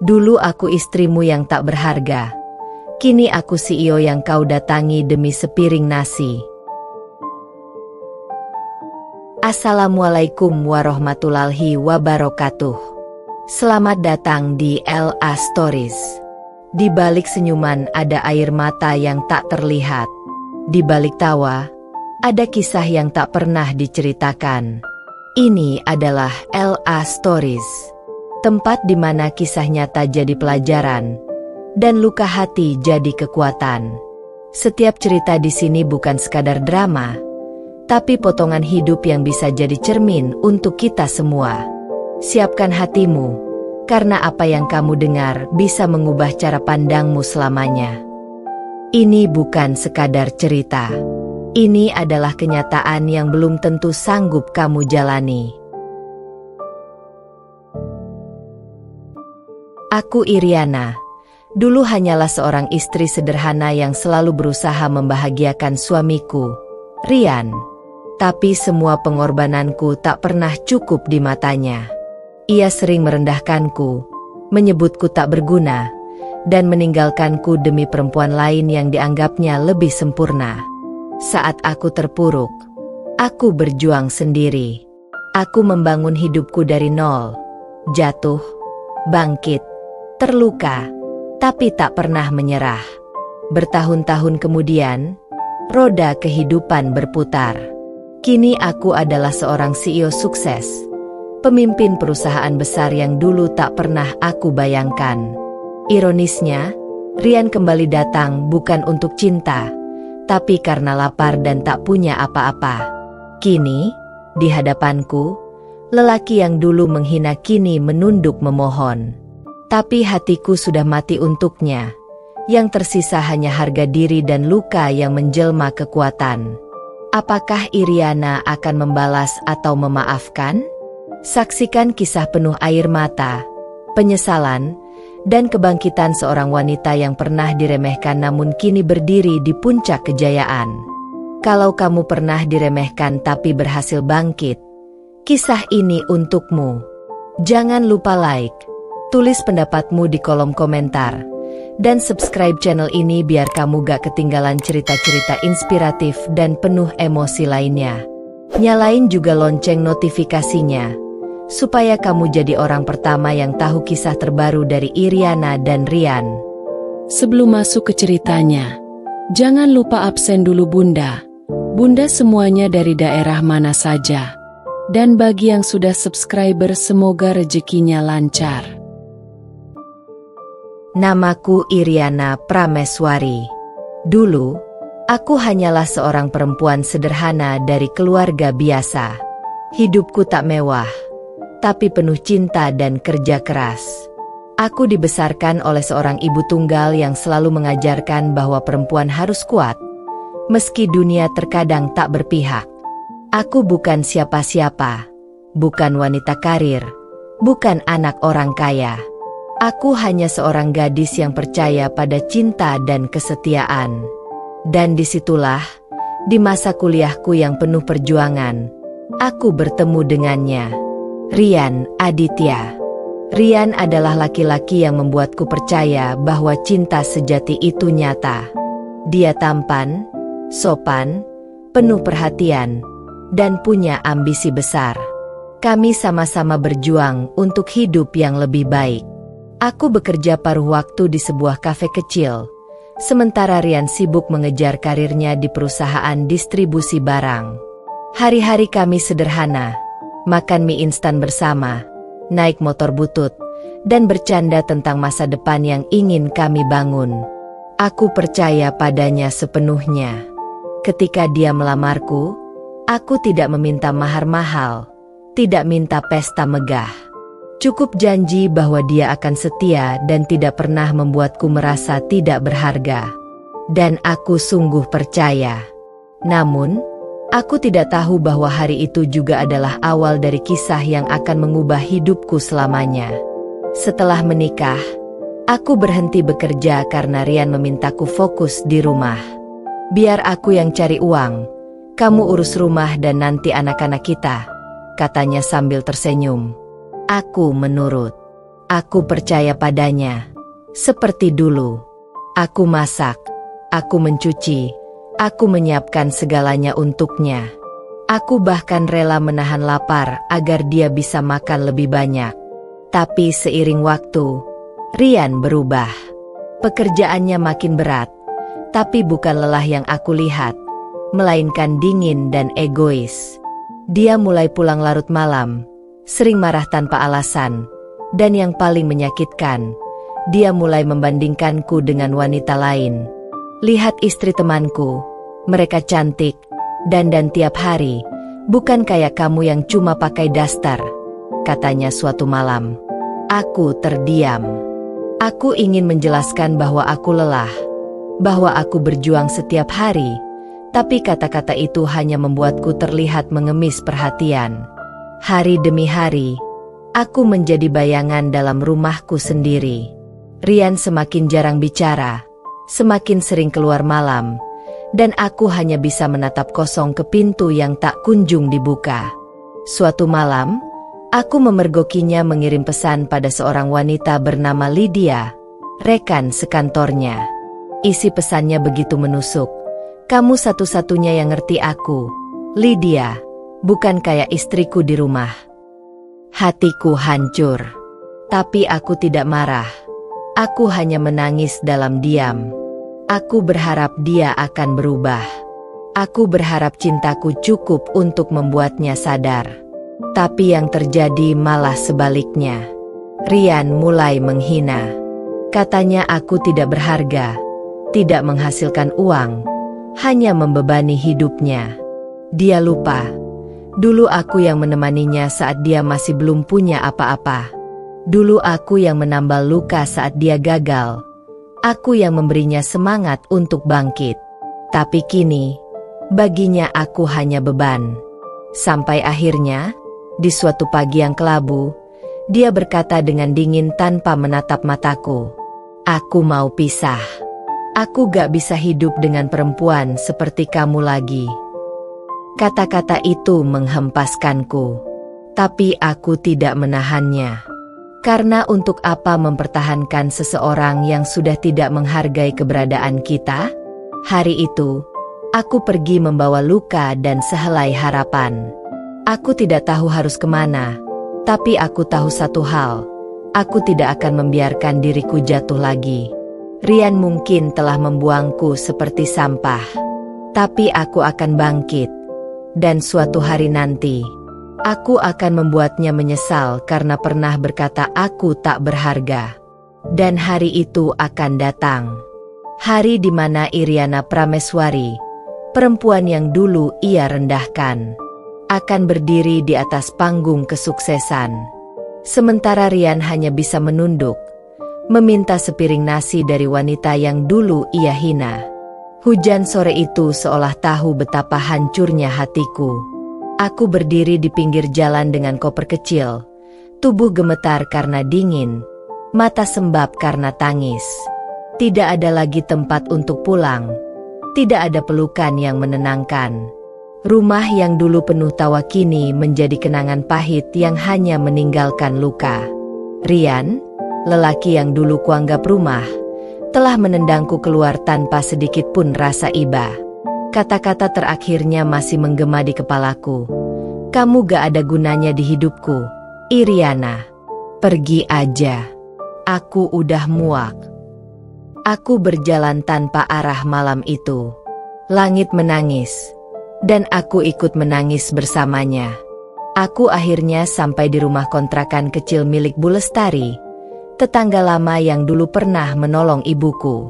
Dulu aku istrimu yang tak berharga. Kini aku CEO yang kau datangi demi sepiring nasi. Assalamualaikum warahmatullahi wabarakatuh. Selamat datang di LA Stories. Di balik senyuman ada air mata yang tak terlihat. Di balik tawa, ada kisah yang tak pernah diceritakan. Ini adalah LA Stories. Tempat di mana kisah nyata jadi pelajaran, dan luka hati jadi kekuatan. Setiap cerita di sini bukan sekadar drama, tapi potongan hidup yang bisa jadi cermin untuk kita semua. Siapkan hatimu, karena apa yang kamu dengar bisa mengubah cara pandangmu selamanya. Ini bukan sekadar cerita. Ini adalah kenyataan yang belum tentu sanggup kamu jalani. Aku Iriana. Dulu hanyalah seorang istri sederhana yang selalu berusaha membahagiakan suamiku, Rian. Tapi semua pengorbananku tak pernah cukup di matanya. Ia sering merendahkanku, menyebutku tak berguna, dan meninggalkanku demi perempuan lain yang dianggapnya lebih sempurna. Saat aku terpuruk, aku berjuang sendiri. Aku membangun hidupku dari nol, jatuh, bangkit, terluka, tapi tak pernah menyerah. Bertahun-tahun kemudian, roda kehidupan berputar. Kini aku adalah seorang CEO sukses, pemimpin perusahaan besar yang dulu tak pernah aku bayangkan. Ironisnya, Rian kembali datang bukan untuk cinta, tapi karena lapar dan tak punya apa-apa. Kini, di hadapanku, lelaki yang dulu menghina kini menunduk memohon. Tapi hatiku sudah mati untuknya. Yang tersisa hanya harga diri dan luka yang menjelma kekuatan. Apakah Iriana akan membalas atau memaafkan? Saksikan kisah penuh air mata, penyesalan, dan kebangkitan seorang wanita yang pernah diremehkan namun kini berdiri di puncak kejayaan. Kalau kamu pernah diremehkan tapi berhasil bangkit, kisah ini untukmu. Jangan lupa like, tulis pendapatmu di kolom komentar, dan subscribe channel ini biar kamu gak ketinggalan cerita-cerita inspiratif dan penuh emosi lainnya. Nyalain juga lonceng notifikasinya, supaya kamu jadi orang pertama yang tahu kisah terbaru dari Iriana dan Rian. Sebelum masuk ke ceritanya, jangan lupa absen dulu Bunda. Bunda semuanya dari daerah mana saja. Dan bagi yang sudah subscriber semoga rezekinya lancar. Namaku Iriana Prameswari. Dulu, aku hanyalah seorang perempuan sederhana dari keluarga biasa. Hidupku tak mewah, tapi penuh cinta dan kerja keras. Aku dibesarkan oleh seorang ibu tunggal yang selalu mengajarkan bahwa perempuan harus kuat, meski dunia terkadang tak berpihak. Aku bukan siapa-siapa, bukan wanita karir, bukan anak orang kaya. Aku hanya seorang gadis yang percaya pada cinta dan kesetiaan. Dan disitulah, di masa kuliahku yang penuh perjuangan, aku bertemu dengannya. Rian Aditya. Rian adalah laki-laki yang membuatku percaya bahwa cinta sejati itu nyata. Dia tampan, sopan, penuh perhatian, dan punya ambisi besar. Kami sama-sama berjuang untuk hidup yang lebih baik. Aku bekerja paruh waktu di sebuah kafe kecil, sementara Rian sibuk mengejar karirnya di perusahaan distribusi barang. Hari-hari kami sederhana, makan mie instan bersama, naik motor butut, dan bercanda tentang masa depan yang ingin kami bangun. Aku percaya padanya sepenuhnya. Ketika dia melamarku, aku tidak meminta mahar mahal, tidak minta pesta megah. Cukup janji bahwa dia akan setia dan tidak pernah membuatku merasa tidak berharga. Dan aku sungguh percaya. Namun, aku tidak tahu bahwa hari itu juga adalah awal dari kisah yang akan mengubah hidupku selamanya. Setelah menikah, aku berhenti bekerja karena Rian memintaku fokus di rumah. Biar aku yang cari uang, kamu urus rumah dan nanti anak-anak kita, katanya sambil tersenyum. Aku menurut. Aku percaya padanya. Seperti dulu. Aku masak, aku mencuci, aku menyiapkan segalanya untuknya. Aku bahkan rela menahan lapar agar dia bisa makan lebih banyak. Tapi seiring waktu, Rian berubah. Pekerjaannya makin berat, tapi bukan lelah yang aku lihat, melainkan dingin dan egois. Dia mulai pulang larut malam, sering marah tanpa alasan, dan yang paling menyakitkan, dia mulai membandingkanku dengan wanita lain. Lihat istri temanku, mereka cantik, dandan tiap hari, bukan kayak kamu yang cuma pakai daster, katanya suatu malam. Aku terdiam. Aku ingin menjelaskan bahwa aku lelah, bahwa aku berjuang setiap hari, tapi kata-kata itu hanya membuatku terlihat mengemis perhatian. Hari demi hari, aku menjadi bayangan dalam rumahku sendiri. Rian semakin jarang bicara, semakin sering keluar malam, dan aku hanya bisa menatap kosong ke pintu yang tak kunjung dibuka. Suatu malam, aku memergokinya mengirim pesan pada seorang wanita bernama Lydia, rekan sekantornya. Isi pesannya begitu menusuk. Kamu satu-satunya yang ngerti aku, Lydia, bukan kayak istriku di rumah. Hatiku hancur. Tapi aku tidak marah. Aku hanya menangis dalam diam. Aku berharap dia akan berubah. Aku berharap cintaku cukup untuk membuatnya sadar. Tapi yang terjadi malah sebaliknya. Rian mulai menghina. Katanya aku tidak berharga, tidak menghasilkan uang, hanya membebani hidupnya. Dia lupa, dulu aku yang menemaninya saat dia masih belum punya apa-apa. Dulu aku yang menambal luka saat dia gagal. Aku yang memberinya semangat untuk bangkit. Tapi kini, baginya aku hanya beban. Sampai akhirnya, di suatu pagi yang kelabu, dia berkata dengan dingin tanpa menatap mataku. Aku mau pisah. Aku gak bisa hidup dengan perempuan seperti kamu lagi. Kata-kata itu menghempaskanku. Tapi aku tidak menahannya. Karena untuk apa mempertahankan seseorang yang sudah tidak menghargai keberadaan kita? Hari itu, aku pergi membawa luka dan sehelai harapan. Aku tidak tahu harus kemana, tapi aku tahu satu hal. Aku tidak akan membiarkan diriku jatuh lagi. Rian mungkin telah membuangku seperti sampah. Tapi aku akan bangkit. Dan suatu hari nanti, aku akan membuatnya menyesal karena pernah berkata aku tak berharga. Dan hari itu akan datang. Hari di mana Iriana Prameswari, perempuan yang dulu ia rendahkan, akan berdiri di atas panggung kesuksesan. Sementara Rian hanya bisa menunduk, meminta sepiring nasi dari wanita yang dulu ia hina. Hujan sore itu seolah tahu betapa hancurnya hatiku. Aku berdiri di pinggir jalan dengan koper kecil, tubuh gemetar karena dingin, mata sembab karena tangis. Tidak ada lagi tempat untuk pulang, tidak ada pelukan yang menenangkan. Rumah yang dulu penuh tawa kini menjadi kenangan pahit yang hanya meninggalkan luka. Rian, lelaki yang dulu kuanggap rumah, telah menendangku keluar tanpa sedikit pun rasa iba. Kata-kata terakhirnya masih menggema di kepalaku. Kamu gak ada gunanya di hidupku, Iriana. Pergi aja. Aku udah muak. Aku berjalan tanpa arah malam itu. Langit menangis, dan aku ikut menangis bersamanya. Aku akhirnya sampai di rumah kontrakan kecil milik Bu Lestari, tetangga lama yang dulu pernah menolong ibuku.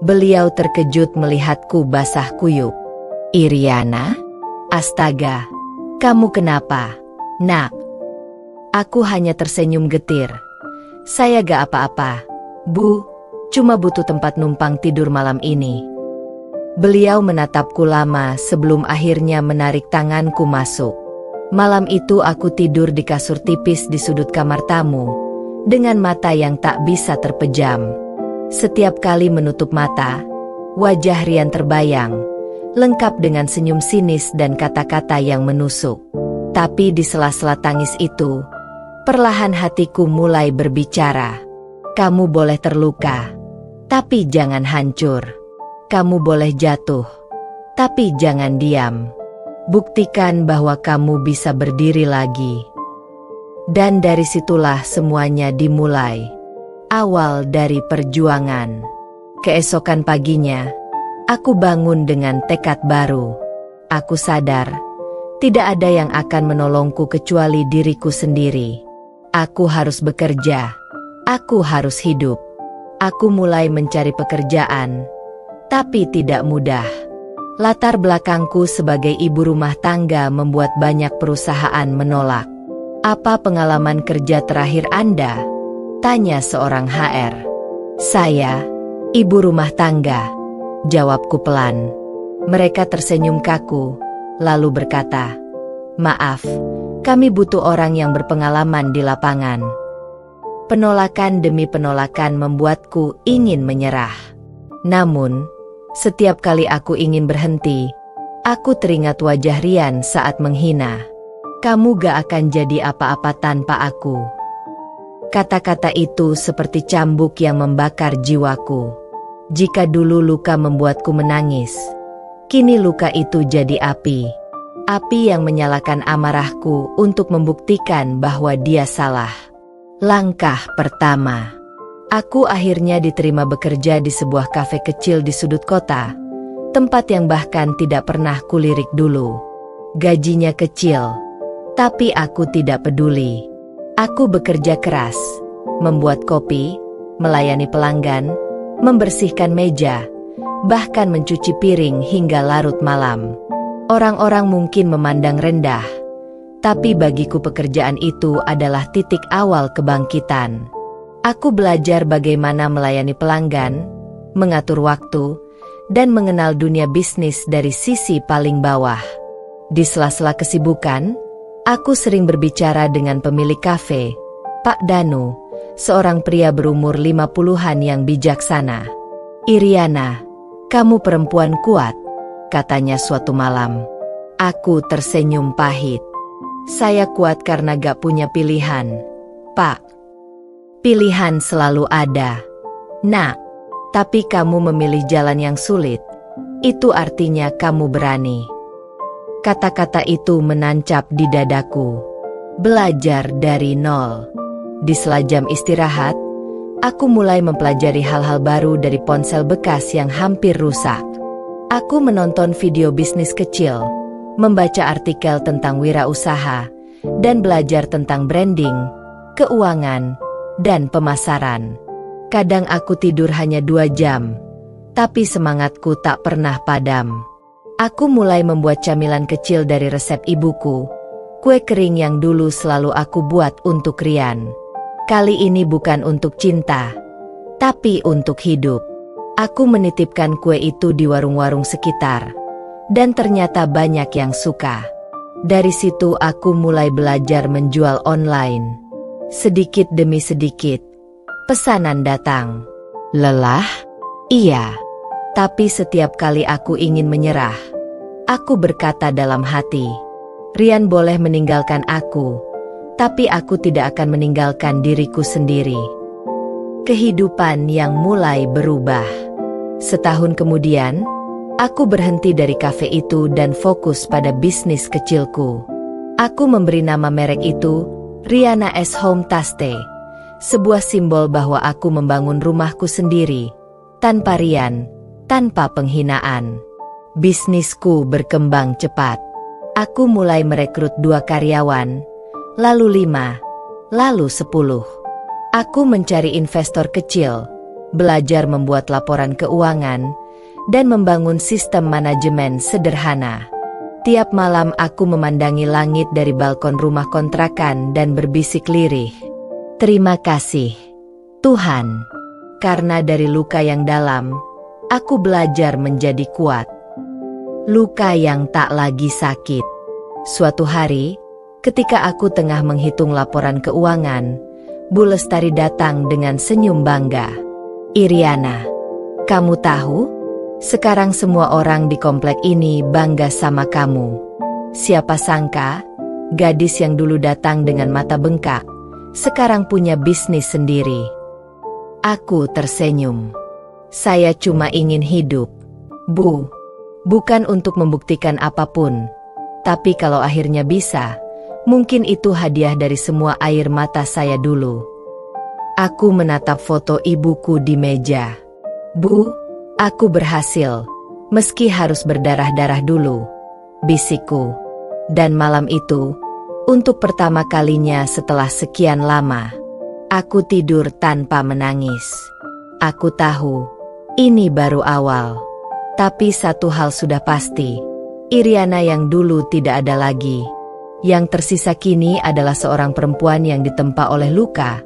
Beliau terkejut melihatku basah kuyup. Iriana? Astaga, kamu kenapa, nak? Aku hanya tersenyum getir. Saya gak apa-apa, Bu, cuma butuh tempat numpang tidur malam ini. Beliau menatapku lama sebelum akhirnya menarik tanganku masuk. Malam itu aku tidur di kasur tipis di sudut kamar tamu, dengan mata yang tak bisa terpejam. Setiap kali menutup mata, wajah Rian terbayang, lengkap dengan senyum sinis dan kata-kata yang menusuk. Tapi di sela-sela tangis itu, Perlahan hatiku mulai berbicara. Kamu boleh terluka, tapi jangan hancur. Kamu boleh jatuh, tapi jangan diam. Buktikan bahwa kamu bisa berdiri lagi. Dan dari situlah semuanya dimulai. Awal dari perjuangan. Keesokan paginya, aku bangun dengan tekad baru. Aku sadar, tidak ada yang akan menolongku kecuali diriku sendiri. Aku harus bekerja. Aku harus hidup. Aku mulai mencari pekerjaan, tapi tidak mudah. Latar belakangku sebagai ibu rumah tangga membuat banyak perusahaan menolak. Apa pengalaman kerja terakhir Anda? Tanya seorang HR. Saya, ibu rumah tangga, jawabku pelan. Mereka tersenyum kaku, lalu berkata, maaf, kami butuh orang yang berpengalaman di lapangan. Penolakan demi penolakan membuatku ingin menyerah. Namun, setiap kali aku ingin berhenti, aku teringat wajah Rian saat menghina. Kamu gak akan jadi apa-apa tanpa aku. Kata-kata itu seperti cambuk yang membakar jiwaku. Jika dulu luka membuatku menangis, kini luka itu jadi api. Api yang menyalakan amarahku untuk membuktikan bahwa dia salah. Langkah pertama. Aku akhirnya diterima bekerja di sebuah kafe kecil di sudut kota, tempat yang bahkan tidak pernah kulirik dulu. Gajinya kecil, tapi aku tidak peduli. Aku bekerja keras, membuat kopi, melayani pelanggan, membersihkan meja, bahkan mencuci piring hingga larut malam. Orang-orang mungkin memandang rendah, tapi bagiku pekerjaan itu adalah titik awal kebangkitan. Aku belajar bagaimana melayani pelanggan, mengatur waktu, dan mengenal dunia bisnis dari sisi paling bawah. Di sela-sela kesibukan, aku sering berbicara dengan pemilik kafe, Pak Danu, seorang pria berumur 50-an yang bijaksana. Iriana, kamu perempuan kuat, katanya suatu malam. Aku tersenyum pahit. Saya kuat karena gak punya pilihan, Pak. Pilihan selalu ada. Nak, tapi kamu memilih jalan yang sulit. Itu artinya kamu berani. Kata-kata itu menancap di dadaku. Belajar dari nol. Di sela jam istirahat, aku mulai mempelajari hal-hal baru dari ponsel bekas yang hampir rusak. Aku menonton video bisnis kecil, membaca artikel tentang wirausaha, dan belajar tentang branding, keuangan, dan pemasaran. Kadang aku tidur hanya 2 jam, tapi semangatku tak pernah padam. Aku mulai membuat camilan kecil dari resep ibuku, kue kering yang dulu selalu aku buat untuk Rian. Kali ini bukan untuk cinta, tapi untuk hidup. Aku menitipkan kue itu di warung-warung sekitar, dan ternyata banyak yang suka. Dari situ aku mulai belajar menjual online. Sedikit demi sedikit, pesanan datang. Lelah? Iya. Tapi setiap kali aku ingin menyerah, aku berkata dalam hati, Rian boleh meninggalkan aku, tapi aku tidak akan meninggalkan diriku sendiri. Kehidupan yang mulai berubah. Setahun kemudian, aku berhenti dari kafe itu dan fokus pada bisnis kecilku. Aku memberi nama merek itu Riana S Home Taste, sebuah simbol bahwa aku membangun rumahku sendiri, tanpa Rian, tanpa penghinaan. Bisnisku berkembang cepat. Aku mulai merekrut 2 karyawan, lalu 5, lalu 10. Aku mencari investor kecil, belajar membuat laporan keuangan, dan membangun sistem manajemen sederhana. Tiap malam aku memandangi langit dari balkon rumah kontrakan dan berbisik lirih. Terima kasih, Tuhan. Karena dari luka yang dalam, aku belajar menjadi kuat. Luka yang tak lagi sakit. Suatu hari, ketika aku tengah menghitung laporan keuangan, Bu Lestari datang dengan senyum bangga. Iriana, kamu tahu? Sekarang semua orang di komplek ini bangga sama kamu. Siapa sangka, gadis yang dulu datang dengan mata bengkak, sekarang punya bisnis sendiri. Aku tersenyum. Saya cuma ingin hidup, Bu. Bukan untuk membuktikan apapun. Tapi kalau akhirnya bisa, mungkin itu hadiah dari semua air mata saya dulu. Aku menatap foto ibuku di meja. Bu, aku berhasil, meski harus berdarah-darah dulu, bisikku. Dan malam itu, untuk pertama kalinya setelah sekian lama, aku tidur tanpa menangis. Aku tahu, ini baru awal. Tapi satu hal sudah pasti, Iriana yang dulu tidak ada lagi. Yang tersisa kini adalah seorang perempuan yang ditempa oleh luka,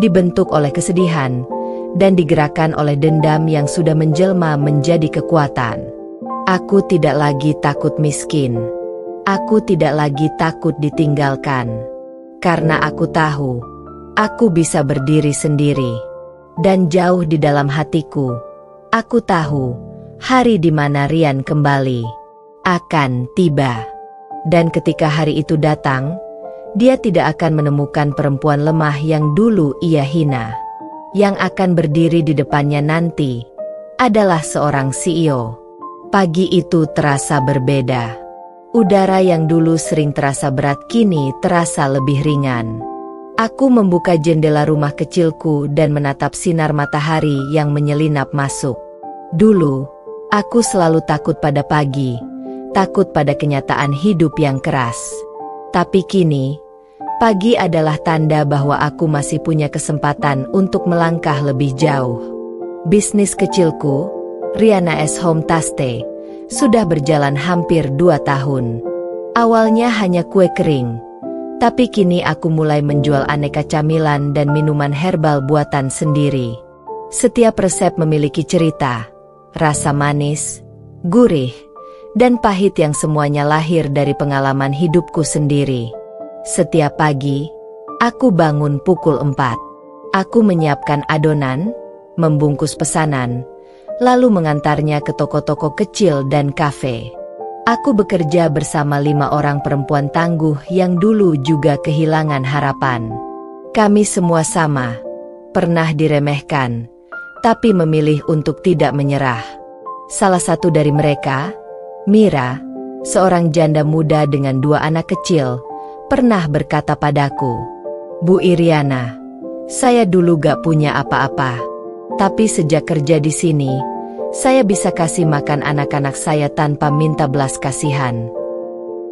dibentuk oleh kesedihan, dan digerakkan oleh dendam yang sudah menjelma menjadi kekuatan. Aku tidak lagi takut miskin. Aku tidak lagi takut ditinggalkan. Karena aku tahu, aku bisa berdiri sendiri. Dan jauh di dalam hatiku, aku tahu, hari di mana Rian kembali akan tiba. Dan ketika hari itu datang, dia tidak akan menemukan perempuan lemah yang dulu ia hina. Yang akan berdiri di depannya nanti adalah seorang CEO. Pagi itu terasa berbeda. Udara yang dulu sering terasa berat kini terasa lebih ringan. Aku membuka jendela rumah kecilku dan menatap sinar matahari yang menyelinap masuk. Dulu, aku selalu takut pada pagi, takut pada kenyataan hidup yang keras. Tapi kini, pagi adalah tanda bahwa aku masih punya kesempatan untuk melangkah lebih jauh. Bisnis kecilku, Riana S Home Taste, sudah berjalan hampir 2 tahun. Awalnya hanya kue kering, tapi kini aku mulai menjual aneka camilan dan minuman herbal buatan sendiri. Setiap resep memiliki cerita, rasa manis, gurih, dan pahit yang semuanya lahir dari pengalaman hidupku sendiri. Setiap pagi, aku bangun pukul 4. Aku menyiapkan adonan, membungkus pesanan, lalu mengantarnya ke toko-toko kecil dan kafe. Aku bekerja bersama 5 orang perempuan tangguh yang dulu juga kehilangan harapan. Kami semua sama, pernah diremehkan, tapi memilih untuk tidak menyerah. Salah satu dari mereka, Mira, seorang janda muda dengan 2 anak kecil, pernah berkata padaku, "Bu Iriana, saya dulu gak punya apa-apa. Tapi sejak kerja di sini, saya bisa kasih makan anak-anak saya tanpa minta belas kasihan."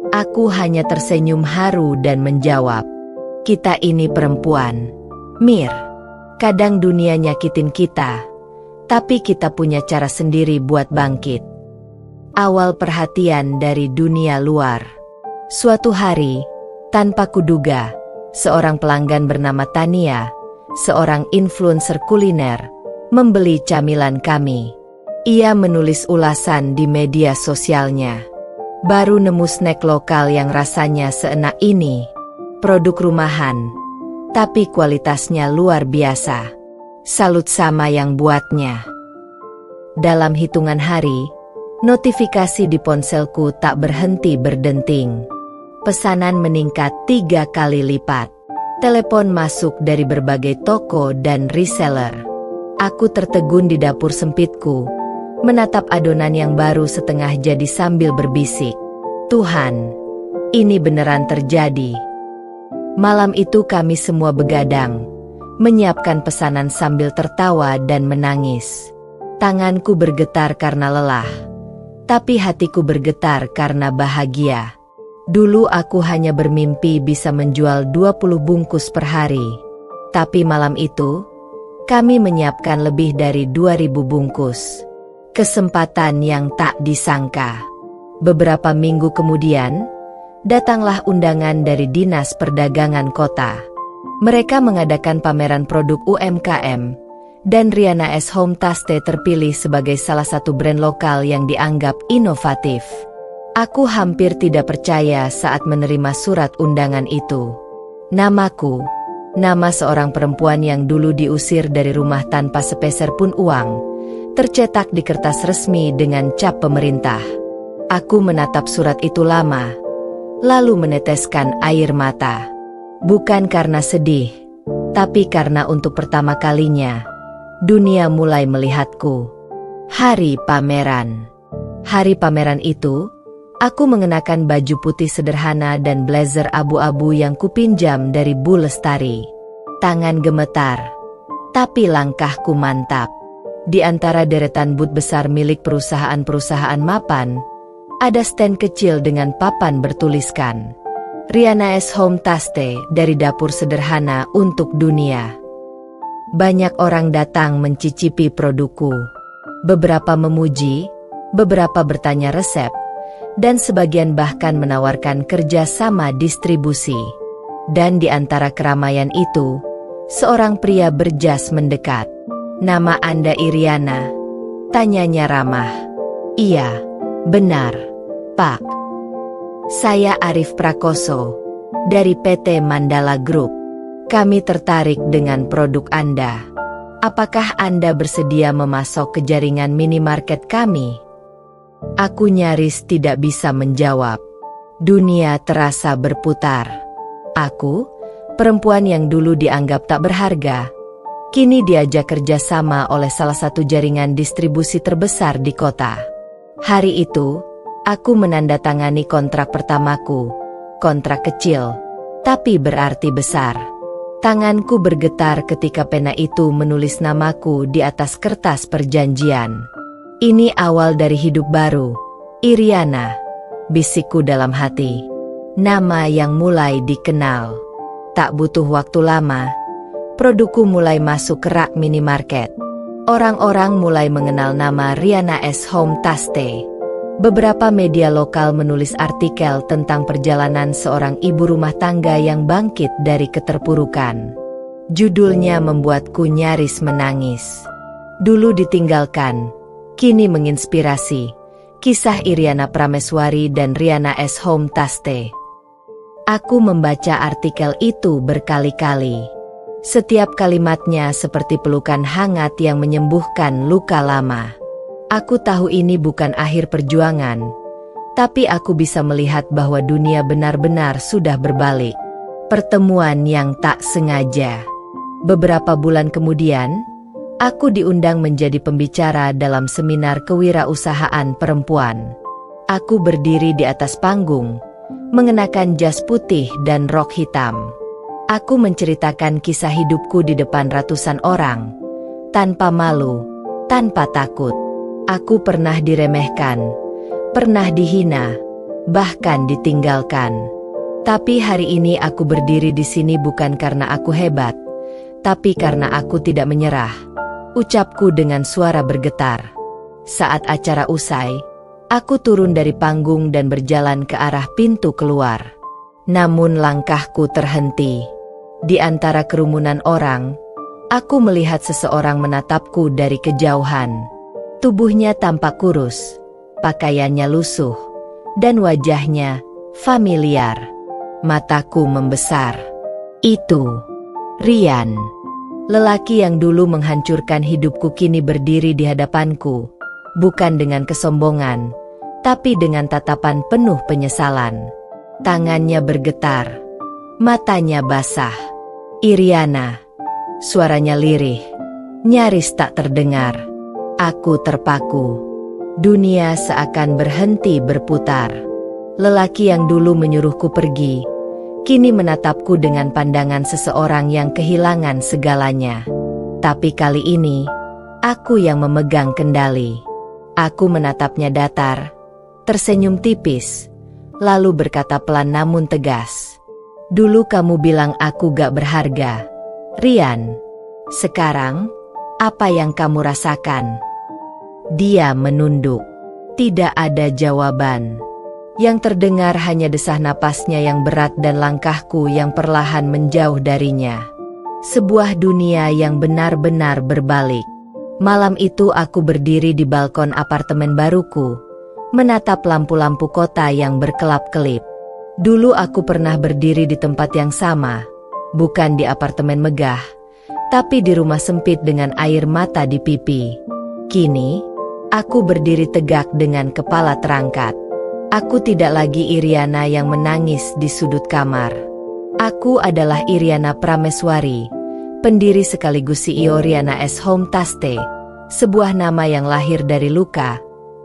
Aku hanya tersenyum haru dan menjawab, "Kita ini perempuan, Mir. Kadang dunia nyakitin kita, tapi kita punya cara sendiri buat bangkit." Awal perhatian dari dunia luar. Suatu hari, tanpa kuduga, seorang pelanggan bernama Tania, seorang influencer kuliner, membeli camilan kami. Ia menulis ulasan di media sosialnya. "Baru nemu snack lokal yang rasanya seenak ini. Produk rumahan, tapi kualitasnya luar biasa. Salut sama yang buatnya." Dalam hitungan hari, notifikasi di ponselku tak berhenti berdenting. Pesanan meningkat 3 kali lipat. Telepon masuk dari berbagai toko dan reseller. Aku tertegun di dapur sempitku, menatap adonan yang baru setengah jadi sambil berbisik, "Tuhan, ini beneran terjadi." Malam itu kami semua begadang, menyiapkan pesanan sambil tertawa dan menangis. Tanganku bergetar karena lelah, tapi hatiku bergetar karena bahagia. Dulu aku hanya bermimpi bisa menjual 20 bungkus per hari. Tapi malam itu, kami menyiapkan lebih dari 2.000 bungkus. Kesempatan yang tak disangka. Beberapa minggu kemudian, datanglah undangan dari Dinas Perdagangan Kota. Mereka mengadakan pameran produk UMKM, dan Riana S Home Taste terpilih sebagai salah satu brand lokal yang dianggap inovatif. Aku hampir tidak percaya saat menerima surat undangan itu. Namaku, nama seorang perempuan yang dulu diusir dari rumah tanpa sepeser pun uang, tercetak di kertas resmi dengan cap pemerintah. Aku menatap surat itu lama, lalu meneteskan air mata. Bukan karena sedih, Tapi karena untuk pertama kalinya, dunia mulai melihatku. Hari pameran. Hari pameran itu, aku mengenakan baju putih sederhana dan blazer abu-abu yang kupinjam dari Bu Lestari. Tangan gemetar, tapi langkahku mantap. Di antara deretan booth besar milik perusahaan-perusahaan mapan, ada stand kecil dengan papan bertuliskan Riana S. Home Taste dari dapur sederhana untuk dunia. Banyak orang datang mencicipi produkku. Beberapa memuji, beberapa bertanya resep, dan sebagian bahkan menawarkan kerja sama distribusi. Dan di antara keramaian itu, seorang pria berjas mendekat. "Nama Anda Iriana?" tanyanya ramah. "Iya, benar, Pak. Saya Arif Prakoso, dari PT Mandala Group. Kami tertarik dengan produk Anda. Apakah Anda bersedia memasok ke jaringan minimarket kami?" Aku nyaris tidak bisa menjawab. Dunia terasa berputar. Aku, perempuan yang dulu dianggap tak berharga, kini diajak kerjasama oleh salah satu jaringan distribusi terbesar di kota. Hari itu, aku menandatangani kontrak pertamaku. Kontrak kecil, tapi berarti besar. Tanganku bergetar ketika pena itu menulis namaku di atas kertas perjanjian. "Ini awal dari hidup baru, Iriana," bisikku dalam hati. Nama yang mulai dikenal. Tak butuh waktu lama, produkku mulai masuk ke rak minimarket. Orang-orang mulai mengenal nama Riana S. Home Taste. Beberapa media lokal menulis artikel tentang perjalanan seorang ibu rumah tangga yang bangkit dari keterpurukan. Judulnya membuatku nyaris menangis. Dulu ditinggalkan, kini menginspirasi. Kisah Iriana Prameswari dan Riana S. Home Taste. Aku membaca artikel itu berkali-kali. Setiap kalimatnya seperti pelukan hangat yang menyembuhkan luka lama. Aku tahu ini bukan akhir perjuangan, tapi aku bisa melihat bahwa dunia benar-benar sudah berbalik. Pertemuan yang tak sengaja. Beberapa bulan kemudian, aku diundang menjadi pembicara dalam seminar kewirausahaan perempuan. Aku berdiri di atas panggung, mengenakan jas putih dan rok hitam. Aku menceritakan kisah hidupku di depan ratusan orang, tanpa malu, tanpa takut. Aku pernah diremehkan, pernah dihina, bahkan ditinggalkan. Tapi hari ini aku berdiri di sini bukan karena aku hebat, tapi karena aku tidak menyerah. Ucapku dengan suara bergetar. Saat acara usai, aku turun dari panggung dan berjalan ke arah pintu keluar. Namun langkahku terhenti. Di antara kerumunan orang, aku melihat seseorang menatapku dari kejauhan. Tubuhnya tampak kurus, pakaiannya lusuh, dan wajahnya familiar. Mataku membesar. Itu Rian. Lelaki yang dulu menghancurkan hidupku kini berdiri di hadapanku, bukan dengan kesombongan, tapi dengan tatapan penuh penyesalan. Tangannya bergetar, matanya basah. "Iriana," suaranya lirih, nyaris tak terdengar. Aku terpaku. Dunia seakan berhenti berputar. Lelaki yang dulu menyuruhku pergi, kini menatapku dengan pandangan seseorang yang kehilangan segalanya. Tapi kali ini, aku yang memegang kendali. Aku menatapnya datar, tersenyum tipis, lalu berkata pelan namun tegas. "Dulu kamu bilang aku gak berharga, Rian. Sekarang, apa yang kamu rasakan?" Dia menunduk. Tidak ada jawaban. Yang terdengar hanya desah napasnya yang berat dan langkahku yang perlahan menjauh darinya. Sebuah dunia yang benar-benar berbalik. Malam itu aku berdiri di balkon apartemen baruku, menatap lampu-lampu kota yang berkelap-kelip. Dulu aku pernah berdiri di tempat yang sama, bukan di apartemen megah, tapi di rumah sempit dengan air mata di pipi. Kini, aku berdiri tegak dengan kepala terangkat. Aku tidak lagi Iriana yang menangis di sudut kamar. Aku adalah Iriana Prameswari, pendiri sekaligus CEO Riana S Home Taste, sebuah nama yang lahir dari luka,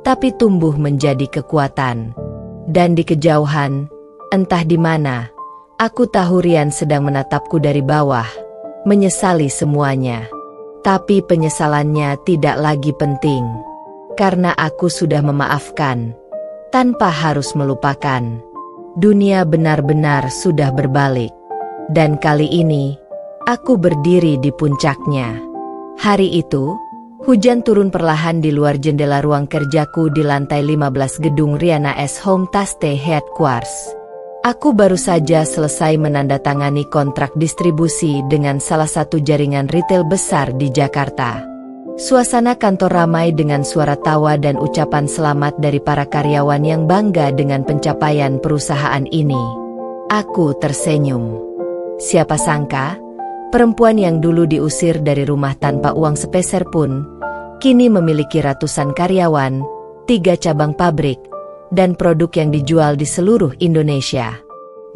tapi tumbuh menjadi kekuatan. Dan di kejauhan, entah di mana, aku tahu Rian sedang menatapku dari bawah, menyesali semuanya. Tapi penyesalannya tidak lagi penting, karena aku sudah memaafkan, tanpa harus melupakan. Dunia benar-benar sudah berbalik. Dan kali ini, aku berdiri di puncaknya. Hari itu, hujan turun perlahan di luar jendela ruang kerjaku di lantai 15 gedung Riana S Home Taste Headquarters. Aku baru saja selesai menandatangani kontrak distribusi dengan salah satu jaringan retail besar di Jakarta. Suasana kantor ramai dengan suara tawa dan ucapan selamat dari para karyawan yang bangga dengan pencapaian perusahaan ini. Aku tersenyum. Siapa sangka, perempuan yang dulu diusir dari rumah tanpa uang sepeser pun, kini memiliki ratusan karyawan, 3 cabang pabrik, dan produk yang dijual di seluruh Indonesia.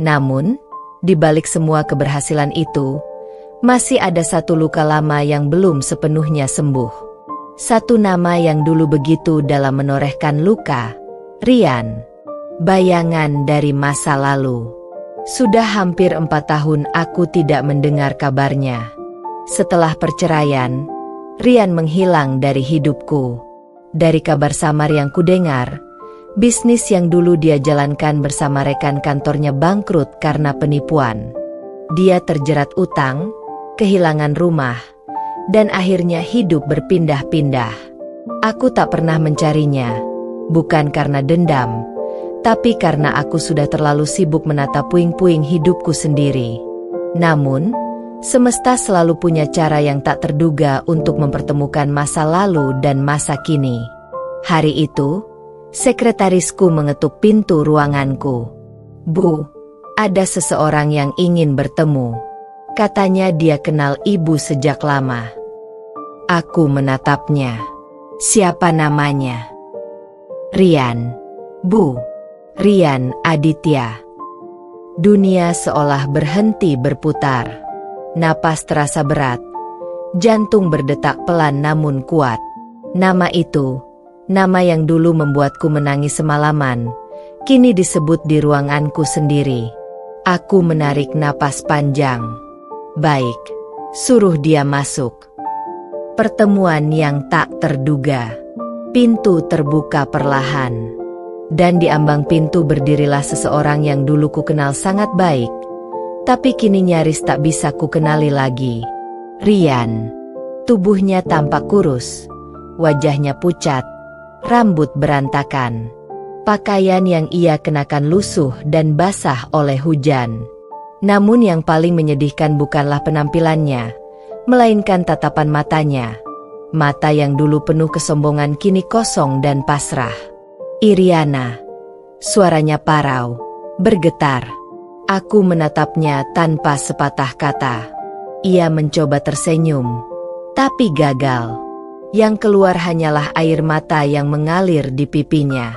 Namun, di balik semua keberhasilan itu, masih ada satu luka lama yang belum sepenuhnya sembuh. Satu nama yang dulu begitu dalam menorehkan luka, Rian. Bayangan dari masa lalu. Sudah hampir 4 tahun aku tidak mendengar kabarnya. Setelah perceraian, Rian menghilang dari hidupku. Dari kabar samar yang kudengar, bisnis yang dulu dia jalankan bersama rekan kantornya bangkrut karena penipuan. Dia terjerat utang, kehilangan rumah, dan akhirnya hidup berpindah-pindah. Aku tak pernah mencarinya, bukan karena dendam, tapi karena aku sudah terlalu sibuk menata puing-puing hidupku sendiri. Namun, semesta selalu punya cara yang tak terduga untuk mempertemukan masa lalu dan masa kini. Hari itu, sekretarisku mengetuk pintu ruanganku. "Bu, ada seseorang yang ingin bertemu." Katanya dia kenal ibu sejak lama. Aku menatapnya. "Siapa namanya?" "Rian, Bu. Rian Aditya." Dunia seolah berhenti berputar. Napas terasa berat. Jantung berdetak pelan namun kuat. Nama itu, nama yang dulu membuatku menangis semalaman, kini disebut di ruanganku sendiri. Aku menarik napas panjang. "Baik, suruh dia masuk." Pertemuan yang tak terduga. Pintu terbuka perlahan. Dan di ambang pintu berdirilah seseorang yang dulu ku kenal sangat baik, tapi kini nyaris tak bisa ku kenali lagi. Rian. Tubuhnya tampak kurus, wajahnya pucat, rambut berantakan. Pakaian yang ia kenakan lusuh dan basah oleh hujan. Namun yang paling menyedihkan bukanlah penampilannya, melainkan tatapan matanya. Mata yang dulu penuh kesombongan kini kosong dan pasrah. "Iriana." Suaranya parau, bergetar. Aku menatapnya tanpa sepatah kata. Ia mencoba tersenyum, tapi gagal. Yang keluar hanyalah air mata yang mengalir di pipinya.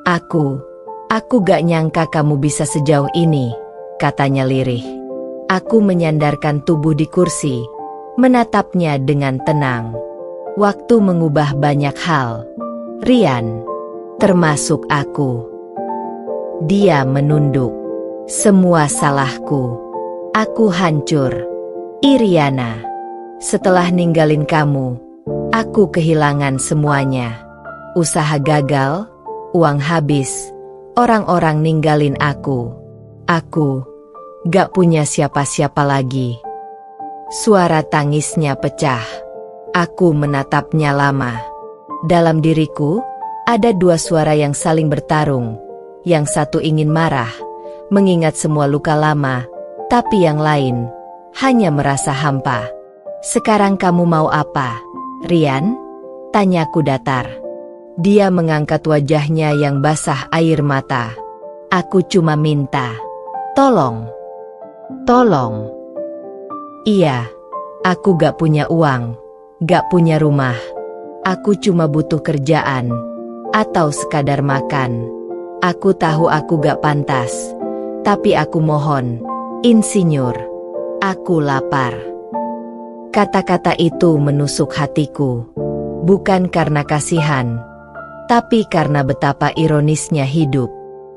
Aku gak nyangka kamu bisa sejauh ini," katanya lirih. Aku menyandarkan tubuh di kursi, menatapnya dengan tenang. Waktu mengubah banyak hal, Rian. Termasuk aku. Dia menunduk. "Semua salahku. Aku hancur. Iriana. Setelah ninggalin kamu, aku kehilangan semuanya. Usaha gagal, uang habis, orang-orang ninggalin aku. Aku gak punya siapa-siapa lagi." Suara tangisnya pecah. Aku menatapnya lama. Dalam diriku, ada 2 suara yang saling bertarung. Yang satu ingin marah, mengingat semua luka lama, tapi yang lain hanya merasa hampa. "Sekarang kamu mau apa, Rian?" tanyaku datar. Dia mengangkat wajahnya yang basah air mata. "Aku cuma minta, tolong. Tolong." "Iya, aku gak punya uang, gak punya rumah. Aku cuma butuh kerjaan. Atau sekadar makan. Aku tahu aku gak pantas, tapi aku mohon, Insinyur. Aku lapar." Kata-kata itu menusuk hatiku. Bukan karena kasihan, tapi karena betapa ironisnya hidup.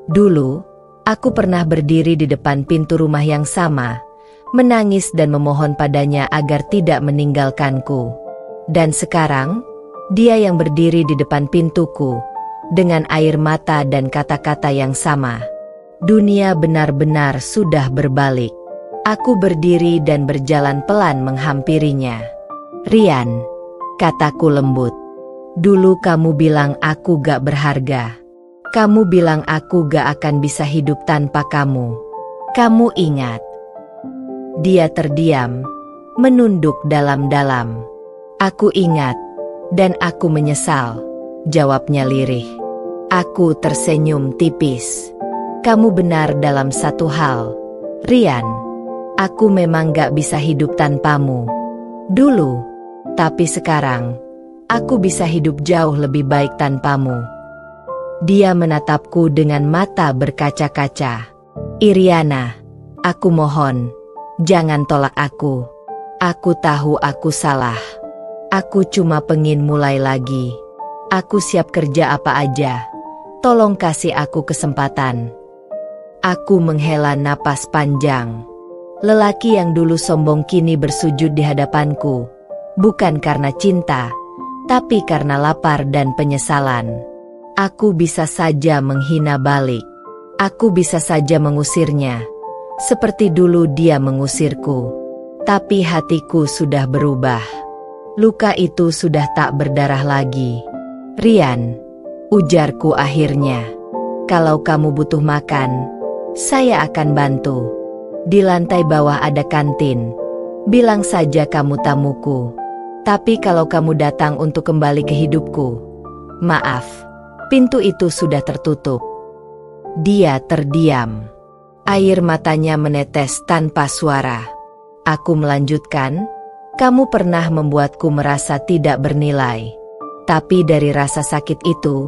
Dulu, aku pernah berdiri di depan pintu rumah yang sama, menangis dan memohon padanya agar tidak meninggalkanku. Dan sekarang, dia yang berdiri di depan pintuku, dengan air mata dan kata-kata yang sama. Dunia benar-benar sudah berbalik. Aku berdiri dan berjalan pelan menghampirinya. "Rian," kataku lembut. "Dulu kamu bilang aku gak berharga. Kamu bilang aku gak akan bisa hidup tanpa kamu. Kamu ingat?" Dia terdiam, menunduk dalam-dalam. "Aku ingat, dan aku menyesal," jawabnya lirih. Aku tersenyum tipis. "Kamu benar dalam satu hal, Rian. Aku memang gak bisa hidup tanpamu. Dulu, tapi sekarang, aku bisa hidup jauh lebih baik tanpamu." Dia menatapku dengan mata berkaca-kaca. "Iriana, aku mohon, jangan tolak aku. Aku tahu aku salah. Aku cuma pengen mulai lagi. Aku siap kerja apa aja. Tolong kasih aku kesempatan." Aku menghela napas panjang. Lelaki yang dulu sombong kini bersujud di hadapanku. Bukan karena cinta, tapi karena lapar dan penyesalan. Aku bisa saja menghina balik. Aku bisa saja mengusirnya, seperti dulu dia mengusirku. Tapi hatiku sudah berubah. Luka itu sudah tak berdarah lagi. "Rian," ujarku akhirnya, "kalau kamu butuh makan, saya akan bantu. Di lantai bawah ada kantin. Bilang saja kamu tamuku. Tapi kalau kamu datang untuk kembali ke hidupku, maaf, pintu itu sudah tertutup." Dia terdiam. Air matanya menetes tanpa suara. Aku melanjutkan, "Kamu pernah membuatku merasa tidak bernilai. Tapi dari rasa sakit itu,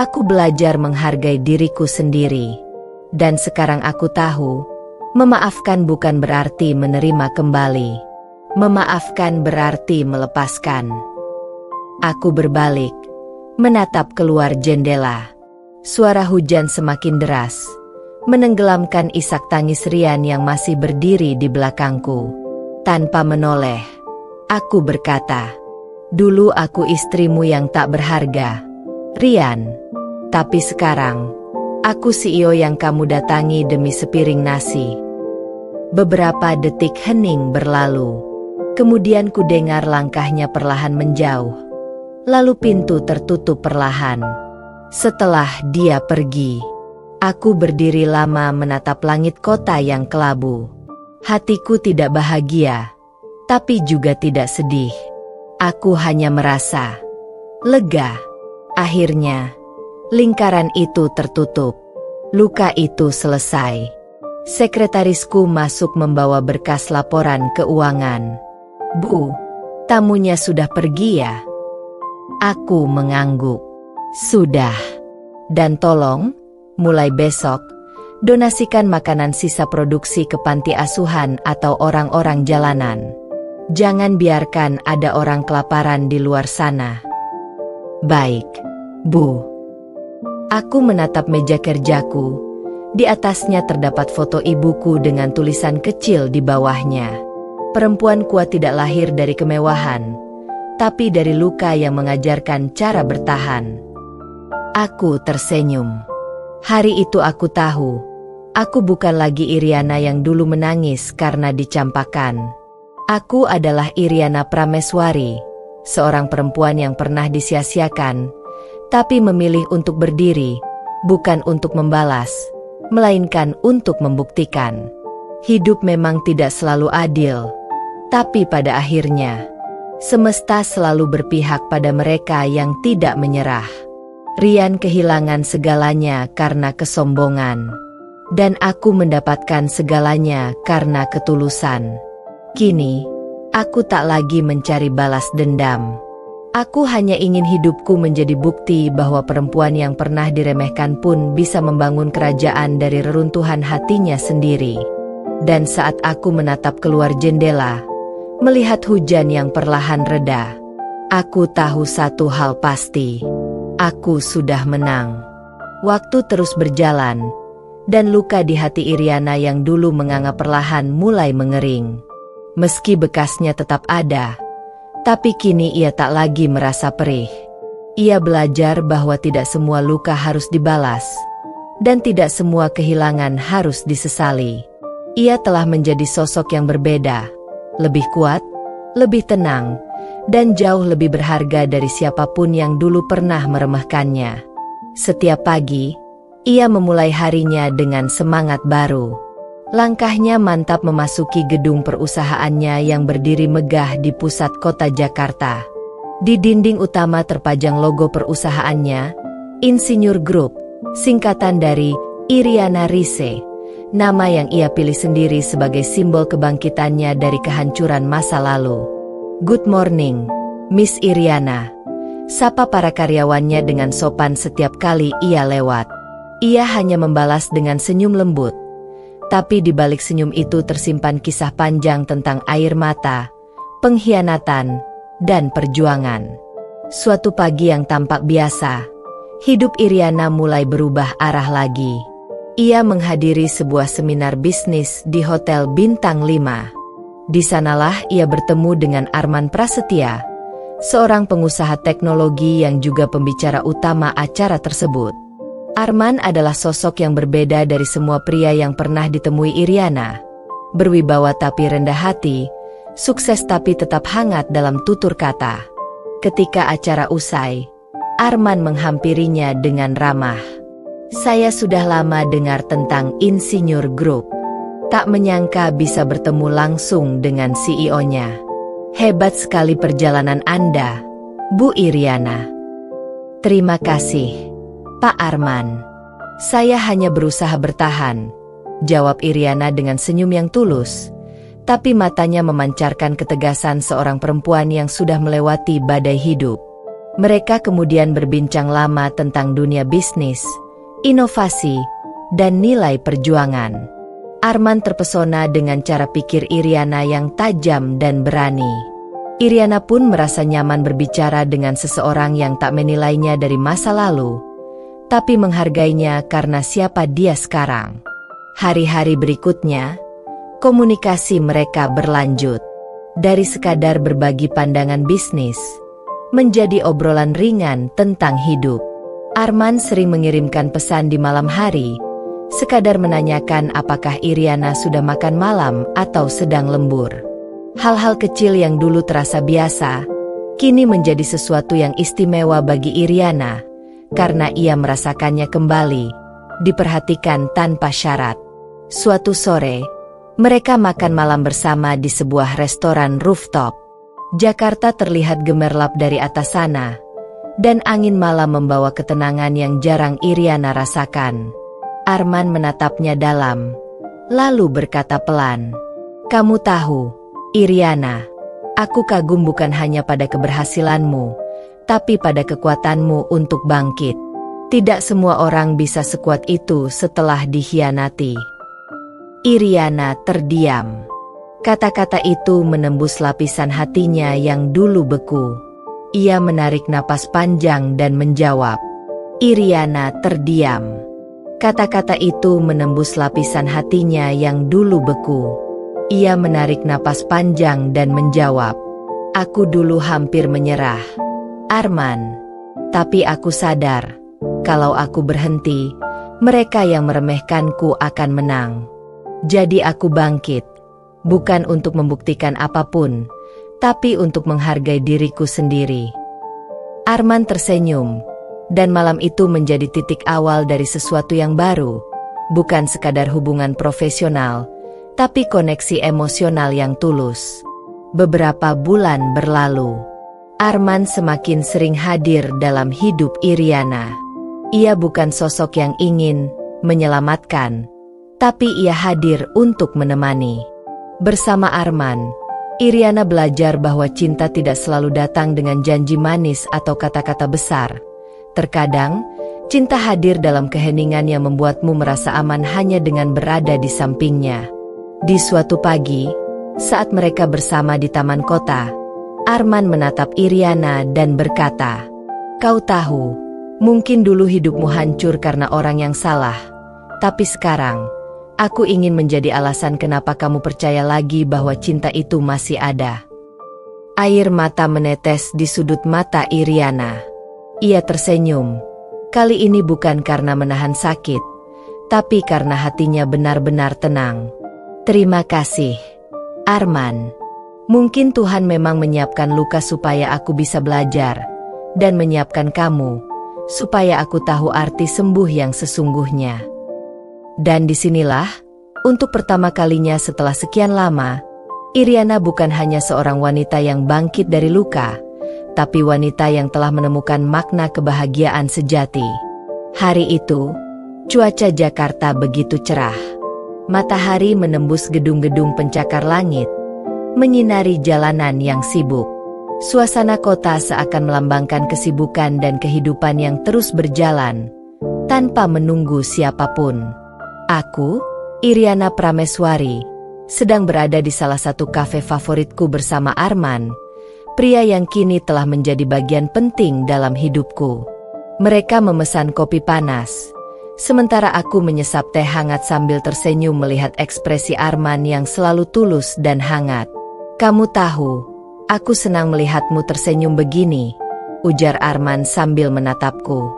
aku belajar menghargai diriku sendiri. Dan sekarang aku tahu, memaafkan bukan berarti menerima kembali. Memaafkan berarti melepaskan." Aku berbalik, menatap keluar jendela. Suara hujan semakin deras, menenggelamkan isak tangis Rian yang masih berdiri di belakangku. Tanpa menoleh, aku berkata, "Dulu aku istrimu yang tak berharga, Rian. Tapi sekarang, aku CEO yang kamu datangi demi sepiring nasi." Beberapa detik hening berlalu. Kemudian kudengar langkahnya perlahan menjauh. Lalu pintu tertutup perlahan. Setelah dia pergi, aku berdiri lama menatap langit kota yang kelabu. Hatiku tidak bahagia, tapi juga tidak sedih. Aku hanya merasa lega. Akhirnya, lingkaran itu tertutup. Luka itu selesai. Sekretarisku masuk membawa berkas laporan keuangan. "Bu, tamunya sudah pergi ya?" Aku mengangguk. "Sudah. Dan tolong, mulai besok, donasikan makanan sisa produksi ke panti asuhan atau orang-orang jalanan. Jangan biarkan ada orang kelaparan di luar sana." "Baik, Bu." Aku menatap meja kerjaku. Di atasnya terdapat foto ibuku dengan tulisan kecil di bawahnya. Perempuan kuat tidak lahir dari kemewahan, tapi dari luka yang mengajarkan cara bertahan. Aku tersenyum. Hari itu aku tahu, aku bukan lagi Iriana yang dulu menangis karena dicampakkan. Aku adalah Iriana Prameswari, seorang perempuan yang pernah disia-siakan, tapi memilih untuk berdiri, bukan untuk membalas, melainkan untuk membuktikan. Hidup memang tidak selalu adil, tapi pada akhirnya, semesta selalu berpihak pada mereka yang tidak menyerah. Rian kehilangan segalanya karena kesombongan, dan aku mendapatkan segalanya karena ketulusan. Kini, aku tak lagi mencari balas dendam. Aku hanya ingin hidupku menjadi bukti bahwa perempuan yang pernah diremehkan pun bisa membangun kerajaan dari reruntuhan hatinya sendiri. Dan saat aku menatap keluar jendela, Melihat hujan yang perlahan reda, aku tahu satu hal pasti. Aku sudah menang. Waktu terus berjalan, dan luka di hati Iriana yang dulu menganga perlahan mulai mengering. Meski bekasnya tetap ada, tapi kini ia tak lagi merasa perih. Ia belajar bahwa tidak semua luka harus dibalas, dan tidak semua kehilangan harus disesali. Ia telah menjadi sosok yang berbeda, lebih kuat, lebih tenang, dan jauh lebih berharga dari siapapun yang dulu pernah meremehkannya. Setiap pagi, ia memulai harinya dengan semangat baru. Langkahnya mantap memasuki gedung perusahaannya yang berdiri megah di pusat kota Jakarta. Di dinding utama terpajang logo perusahaannya, Insinyur Group, singkatan dari Iriana Rise, nama yang ia pilih sendiri sebagai simbol kebangkitannya dari kehancuran masa lalu. "Good morning, Miss Iriana," sapa para karyawannya dengan sopan setiap kali ia lewat. Ia hanya membalas dengan senyum lembut. Tapi di balik senyum itu tersimpan kisah panjang tentang air mata, pengkhianatan, dan perjuangan. Suatu pagi yang tampak biasa, hidup Iriana mulai berubah arah lagi. Ia menghadiri sebuah seminar bisnis di Hotel Bintang 5. Di sanalah ia bertemu dengan Arman Prasetya, seorang pengusaha teknologi yang juga pembicara utama acara tersebut. Arman adalah sosok yang berbeda dari semua pria yang pernah ditemui Iriana. Berwibawa tapi rendah hati, sukses tapi tetap hangat dalam tutur kata. Ketika acara usai, Arman menghampirinya dengan ramah. "Saya sudah lama dengar tentang Insinyur Group. Tak menyangka bisa bertemu langsung dengan CEO-nya. Hebat sekali perjalanan Anda, Bu Iriana." "Terima kasih, Pak Arman. Saya hanya berusaha bertahan," jawab Iriana dengan senyum yang tulus, tapi matanya memancarkan ketegasan seorang perempuan yang sudah melewati badai hidup. Mereka kemudian berbincang lama tentang dunia bisnis, inovasi, dan nilai perjuangan. Arman terpesona dengan cara pikir Iriana yang tajam dan berani. Iriana pun merasa nyaman berbicara dengan seseorang yang tak menilainya dari masa lalu, tapi menghargainya karena siapa dia sekarang. Hari-hari berikutnya, komunikasi mereka berlanjut. Dari sekadar berbagi pandangan bisnis, menjadi obrolan ringan tentang hidup. Arman sering mengirimkan pesan di malam hari, sekadar menanyakan apakah Iriana sudah makan malam atau sedang lembur. Hal-hal kecil yang dulu terasa biasa, kini menjadi sesuatu yang istimewa bagi Iriana, karena ia merasakannya kembali, diperhatikan tanpa syarat. Suatu sore, mereka makan malam bersama di sebuah restoran rooftop. Jakarta terlihat gemerlap dari atas sana, dan angin malam membawa ketenangan yang jarang Iriana rasakan. Arman menatapnya dalam, lalu berkata pelan, "Kamu tahu, Iriana, aku kagum bukan hanya pada keberhasilanmu, tapi pada kekuatanmu untuk bangkit. Tidak semua orang bisa sekuat itu setelah dikhianati." Iriana terdiam. Kata-kata itu menembus lapisan hatinya yang dulu beku. Ia menarik napas panjang dan menjawab. Iriana terdiam. Kata-kata itu menembus lapisan hatinya yang dulu beku. Ia menarik napas panjang dan menjawab. "Aku dulu hampir menyerah, Arman. Tapi aku sadar, kalau aku berhenti, mereka yang meremehkanku akan menang. Jadi aku bangkit, bukan untuk membuktikan apapun, tapi untuk menghargai diriku sendiri." Arman tersenyum, dan malam itu menjadi titik awal dari sesuatu yang baru, bukan sekadar hubungan profesional, tapi koneksi emosional yang tulus. Beberapa bulan berlalu, Arman semakin sering hadir dalam hidup Iriana. Ia bukan sosok yang ingin menyelamatkan, tapi ia hadir untuk menemani. Bersama Arman, Iriana belajar bahwa cinta tidak selalu datang dengan janji manis atau kata-kata besar. Terkadang, cinta hadir dalam keheningan yang membuatmu merasa aman hanya dengan berada di sampingnya. Di suatu pagi, Saat mereka bersama di taman kota, Arman menatap Iriana dan berkata, "Kau tahu, mungkin dulu hidupmu hancur karena orang yang salah. Tapi sekarang, aku ingin menjadi alasan kenapa kamu percaya lagi bahwa cinta itu masih ada." Air mata menetes di sudut mata Iriana. Ia tersenyum. Kali ini bukan karena menahan sakit, tapi karena hatinya benar-benar tenang. "Terima kasih, Arman. Mungkin Tuhan memang menyiapkan luka supaya aku bisa belajar, dan menyiapkan kamu, supaya aku tahu arti sembuh yang sesungguhnya." Dan disinilah, untuk pertama kalinya setelah sekian lama, Iriana bukan hanya seorang wanita yang bangkit dari luka, tapi wanita yang telah menemukan makna kebahagiaan sejati. Hari itu, cuaca Jakarta begitu cerah. Matahari menembus gedung-gedung pencakar langit, menyinari jalanan yang sibuk. Suasana kota seakan melambangkan kesibukan dan kehidupan yang terus berjalan, tanpa menunggu siapapun. Aku, Iriana Prameswari, sedang berada di salah satu kafe favoritku bersama Arman, pria yang kini telah menjadi bagian penting dalam hidupku. Mereka memesan kopi panas, sementara aku menyesap teh hangat sambil tersenyum melihat ekspresi Arman yang selalu tulus dan hangat. "Kamu tahu, aku senang melihatmu tersenyum begini," ujar Arman sambil menatapku.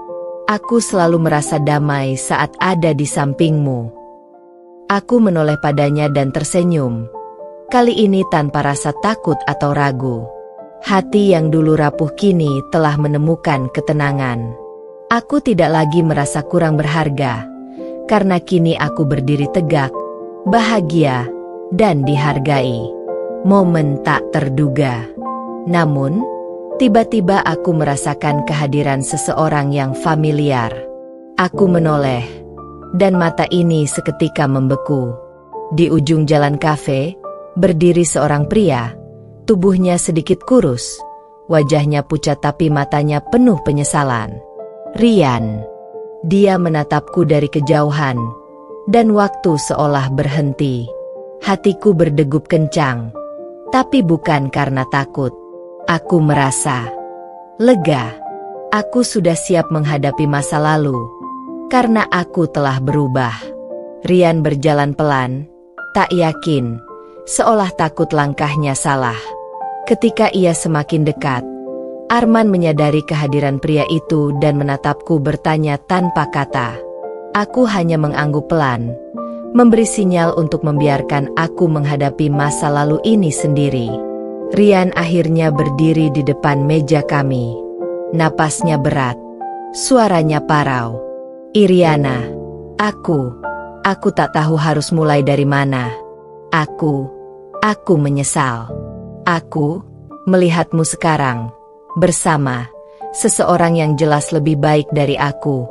"Aku selalu merasa damai saat ada di sampingmu." Aku menoleh padanya dan tersenyum, kali ini tanpa rasa takut atau ragu. Hati yang dulu rapuh kini telah menemukan ketenangan. Aku tidak lagi merasa kurang berharga, karena kini aku berdiri tegak, bahagia, dan dihargai. Momen tak terduga. Namun, tiba-tiba aku merasakan kehadiran seseorang yang familiar. Aku menoleh, dan mata ini seketika membeku. Di ujung jalan kafe, berdiri seorang pria, tubuhnya sedikit kurus, wajahnya pucat tapi matanya penuh penyesalan. "Rian." Dia menatapku dari kejauhan, dan waktu seolah berhenti. Hatiku berdegup kencang, tapi bukan karena takut. Aku merasa lega. Aku sudah siap menghadapi masa lalu, karena aku telah berubah. Rian berjalan pelan, tak yakin, seolah takut langkahnya salah. Ketika ia semakin dekat, Arman menyadari kehadiran pria itu dan menatapku bertanya tanpa kata. Aku hanya mengangguk pelan, memberi sinyal untuk membiarkan aku menghadapi masa lalu ini sendiri. Rian akhirnya berdiri di depan meja kami. Napasnya berat, suaranya parau. "Iriana, aku tak tahu harus mulai dari mana. Aku menyesal. Aku melihatmu sekarang bersama seseorang yang jelas lebih baik dari aku."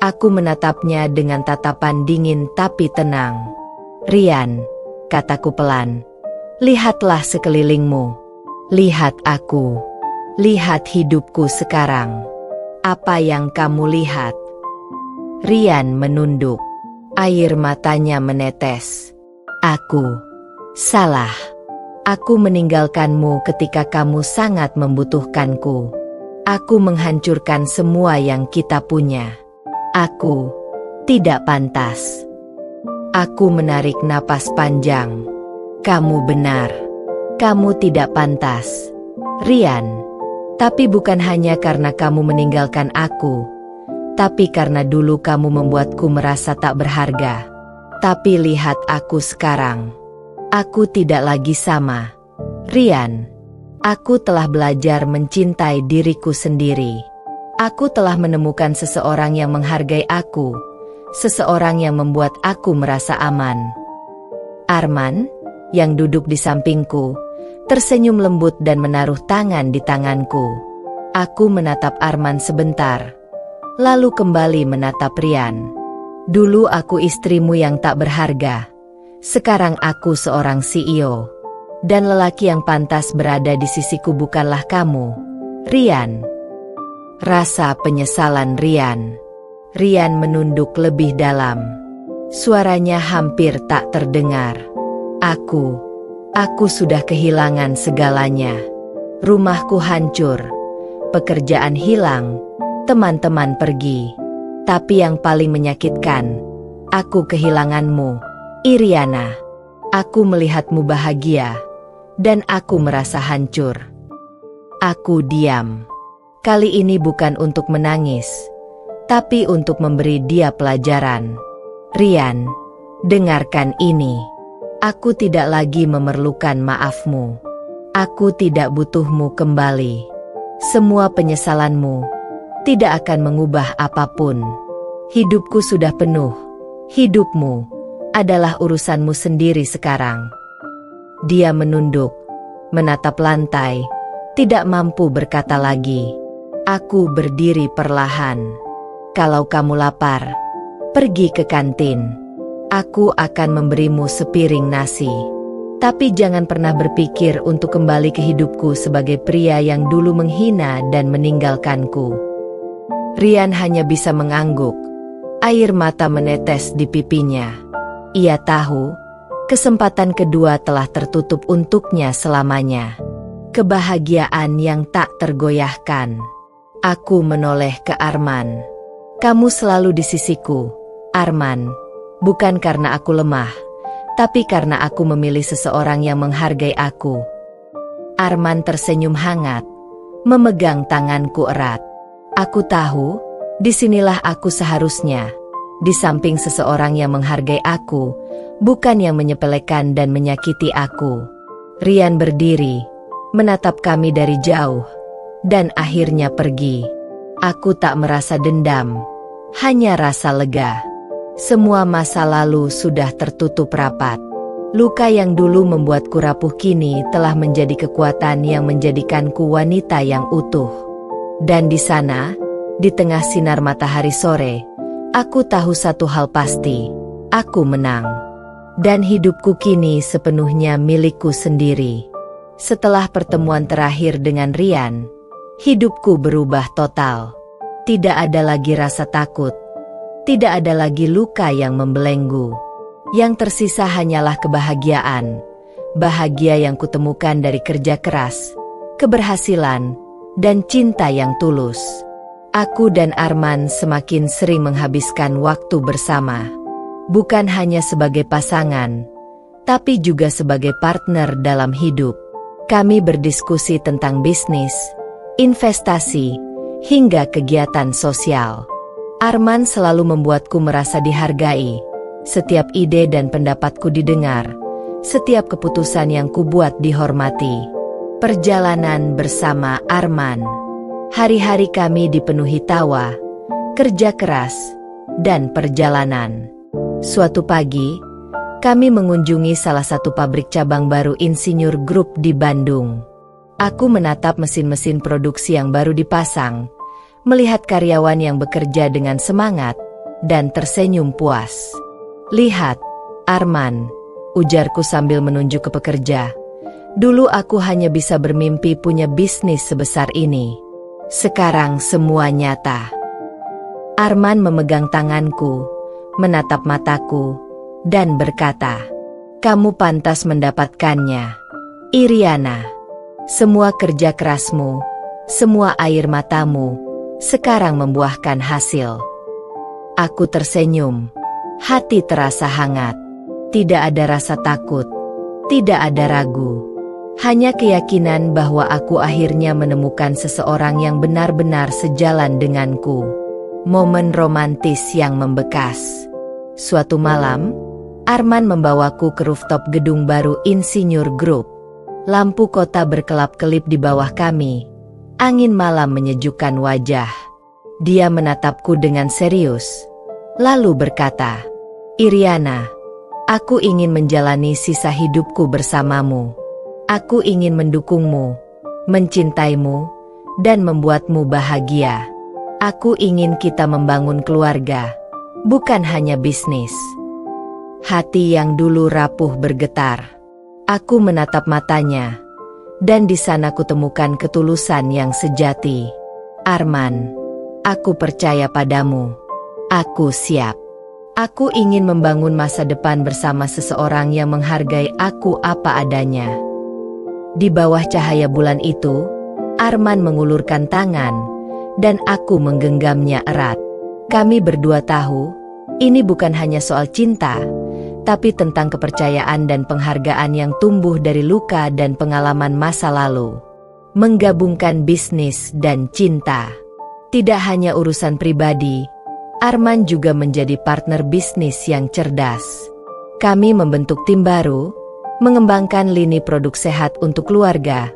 Aku menatapnya dengan tatapan dingin tapi tenang. "Rian," kataku pelan, "lihatlah sekelilingmu. Lihat aku. Lihat hidupku sekarang. Apa yang kamu lihat?" Rian menunduk. Air matanya menetes. "Aku salah. Aku meninggalkanmu ketika kamu sangat membutuhkanku. Aku menghancurkan semua yang kita punya. Aku tidak pantas." Aku menarik napas panjang. "Kamu benar. Kamu tidak pantas, Rian. Tapi bukan hanya karena kamu meninggalkan aku, tapi karena dulu kamu membuatku merasa tak berharga. Tapi lihat aku sekarang. Aku tidak lagi sama. Rian, aku telah belajar mencintai diriku sendiri. Aku telah menemukan seseorang yang menghargai aku, seseorang yang membuat aku merasa aman." Arman, yang duduk di sampingku, tersenyum lembut dan menaruh tangan di tanganku. Aku menatap Arman sebentar, lalu kembali menatap Rian. "Dulu aku istrimu yang tak berharga. Sekarang aku seorang CEO. Dan lelaki yang pantas berada di sisiku bukanlah kamu, Rian." Rasa penyesalan Rian. Rian menunduk lebih dalam. Suaranya hampir tak terdengar. Aku sudah kehilangan segalanya. Rumahku hancur, pekerjaan hilang, teman-teman pergi. Tapi yang paling menyakitkan, aku kehilanganmu, Iriana. Aku melihatmu bahagia, dan aku merasa hancur. Aku diam. Kali ini bukan untuk menangis, tapi untuk memberi dia pelajaran. Rian, dengarkan ini. Aku tidak lagi memerlukan maafmu. Aku tidak butuhmu kembali. Semua penyesalanmu tidak akan mengubah apapun. Hidupku sudah penuh. Hidupmu adalah urusanmu sendiri sekarang. Dia menunduk, menatap lantai, tidak mampu berkata lagi. Aku berdiri perlahan. Kalau kamu lapar, pergi ke kantin. Aku akan memberimu sepiring nasi. Tapi jangan pernah berpikir untuk kembali ke hidupku sebagai pria yang dulu menghina dan meninggalkanku. Rian hanya bisa mengangguk. Air mata menetes di pipinya. Ia tahu, kesempatan kedua telah tertutup untuknya selamanya. Kebahagiaan yang tak tergoyahkan. Aku menoleh ke Arman. Kamu selalu di sisiku, Arman. Bukan karena aku lemah, tapi karena aku memilih seseorang yang menghargai aku. Arman tersenyum hangat, memegang tanganku erat. Aku tahu, disinilah aku seharusnya, di samping seseorang yang menghargai aku, bukan yang menyepelekan dan menyakiti aku. Rian berdiri, menatap kami dari jauh, dan akhirnya pergi. Aku tak merasa dendam, hanya rasa lega. Semua masa lalu sudah tertutup rapat. Luka yang dulu membuatku rapuh kini telah menjadi kekuatan yang menjadikanku wanita yang utuh. Dan di sana, di tengah sinar matahari sore, aku tahu satu hal pasti, aku menang. Dan hidupku kini sepenuhnya milikku sendiri. Setelah pertemuan terakhir dengan Rian, hidupku berubah total. Tidak ada lagi rasa takut. Tidak ada lagi luka yang membelenggu. Yang tersisa hanyalah kebahagiaan. Bahagia yang kutemukan dari kerja keras, keberhasilan, dan cinta yang tulus. Aku dan Arman semakin sering menghabiskan waktu bersama. Bukan hanya sebagai pasangan, tapi juga sebagai partner dalam hidup. Kami berdiskusi tentang bisnis, investasi, hingga kegiatan sosial. Arman selalu membuatku merasa dihargai. Setiap ide dan pendapatku didengar. Setiap keputusan yang kubuat dihormati. Perjalanan bersama Arman. Hari-hari kami dipenuhi tawa, kerja keras, dan perjalanan. Suatu pagi, kami mengunjungi salah satu pabrik cabang baru Insinyur Group di Bandung. Aku menatap mesin-mesin produksi yang baru dipasang, melihat karyawan yang bekerja dengan semangat, dan tersenyum puas. Lihat, Arman, ujarku sambil menunjuk ke pekerja. Dulu aku hanya bisa bermimpi punya bisnis sebesar ini. Sekarang semua nyata. Arman memegang tanganku, menatap mataku, dan berkata, kamu pantas mendapatkannya, Iriana. Semua kerja kerasmu, semua air matamu, sekarang membuahkan hasil. Aku tersenyum, hati terasa hangat. Tidak ada rasa takut, tidak ada ragu. Hanya keyakinan bahwa aku akhirnya menemukan seseorang yang benar-benar sejalan denganku. Momen romantis yang membekas. Suatu malam, Arman membawaku ke rooftop gedung baru Insinyur Group. Lampu kota berkelap-kelip di bawah kami. Angin malam menyejukkan wajah. Dia menatapku dengan serius, lalu berkata, Iriana, aku ingin menjalani sisa hidupku bersamamu. Aku ingin mendukungmu, mencintaimu, dan membuatmu bahagia. Aku ingin kita membangun keluarga, bukan hanya bisnis. Hati yang dulu rapuh bergetar. Aku menatap matanya. Dan di sana kutemukan ketulusan yang sejati. Arman, aku percaya padamu. Aku siap. Aku ingin membangun masa depan bersama seseorang yang menghargai aku apa adanya. Di bawah cahaya bulan itu, Arman mengulurkan tangan, dan aku menggenggamnya erat. Kami berdua tahu, ini bukan hanya soal cinta, tapi tentang kepercayaan dan penghargaan yang tumbuh dari luka dan pengalaman masa lalu. Menggabungkan bisnis dan cinta. Tidak hanya urusan pribadi, Arman juga menjadi partner bisnis yang cerdas. Kami membentuk tim baru, mengembangkan lini produk sehat untuk keluarga,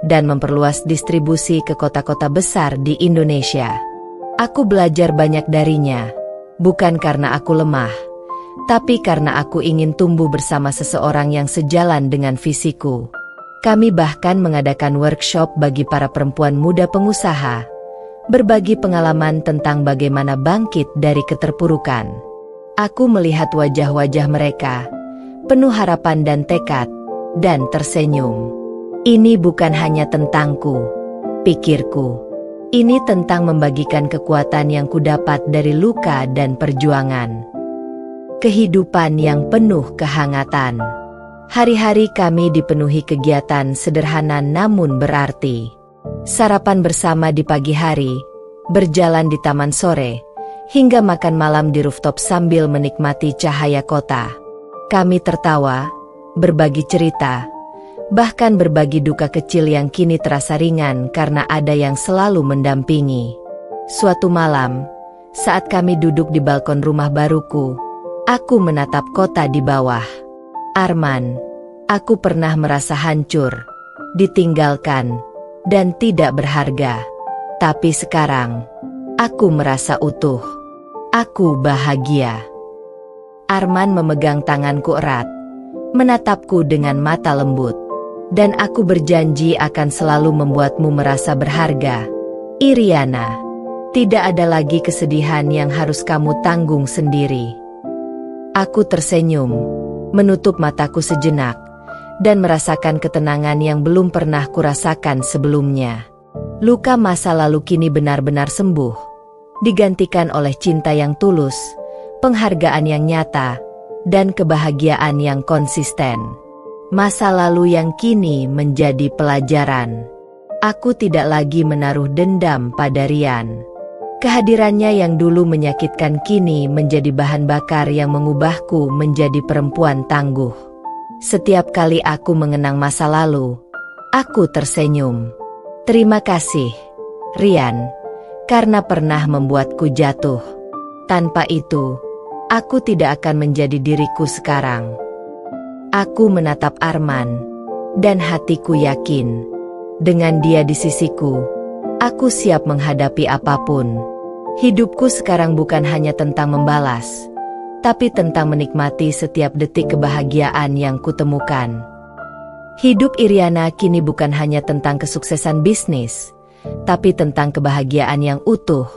dan memperluas distribusi ke kota-kota besar di Indonesia. Aku belajar banyak darinya, bukan karena aku lemah, tapi karena aku ingin tumbuh bersama seseorang yang sejalan dengan visiku. Kami bahkan mengadakan workshop bagi para perempuan muda pengusaha, berbagi pengalaman tentang bagaimana bangkit dari keterpurukan. Aku melihat wajah-wajah mereka, penuh harapan dan tekad, dan tersenyum. Ini bukan hanya tentangku, pikirku. Ini tentang membagikan kekuatan yang kudapat dari luka dan perjuangan. Kehidupan yang penuh kehangatan. Hari-hari kami dipenuhi kegiatan sederhana namun berarti. Sarapan bersama di pagi hari, berjalan di taman sore, hingga makan malam di rooftop sambil menikmati cahaya kota. Kami tertawa, berbagi cerita, bahkan berbagi duka kecil yang kini terasa ringan karena ada yang selalu mendampingi. Suatu malam, saat kami duduk di balkon rumah baruku, aku menatap kota di bawah. Arman, aku pernah merasa hancur, ditinggalkan, dan tidak berharga. Tapi sekarang, aku merasa utuh. Aku bahagia. Arman memegang tanganku erat, menatapku dengan mata lembut. Dan aku berjanji akan selalu membuatmu merasa berharga. Iriana, tidak ada lagi kesedihan yang harus kamu tanggung sendiri. Aku tersenyum, menutup mataku sejenak, dan merasakan ketenangan yang belum pernah kurasakan sebelumnya. Luka masa lalu kini benar-benar sembuh, digantikan oleh cinta yang tulus, penghargaan yang nyata, dan kebahagiaan yang konsisten. Masa lalu yang kini menjadi pelajaran. Aku tidak lagi menaruh dendam pada Rian. Kehadirannya yang dulu menyakitkan kini menjadi bahan bakar yang mengubahku menjadi perempuan tangguh. Setiap kali aku mengenang masa lalu, aku tersenyum. Terima kasih, Rian, karena pernah membuatku jatuh. Tanpa itu, aku tidak akan menjadi diriku sekarang. Aku menatap Arman, dan hatiku yakin, dengan dia di sisiku, aku siap menghadapi apapun. Hidupku sekarang bukan hanya tentang membalas, tapi tentang menikmati setiap detik kebahagiaan yang kutemukan. Hidup Iriana kini bukan hanya tentang kesuksesan bisnis, tapi tentang kebahagiaan yang utuh,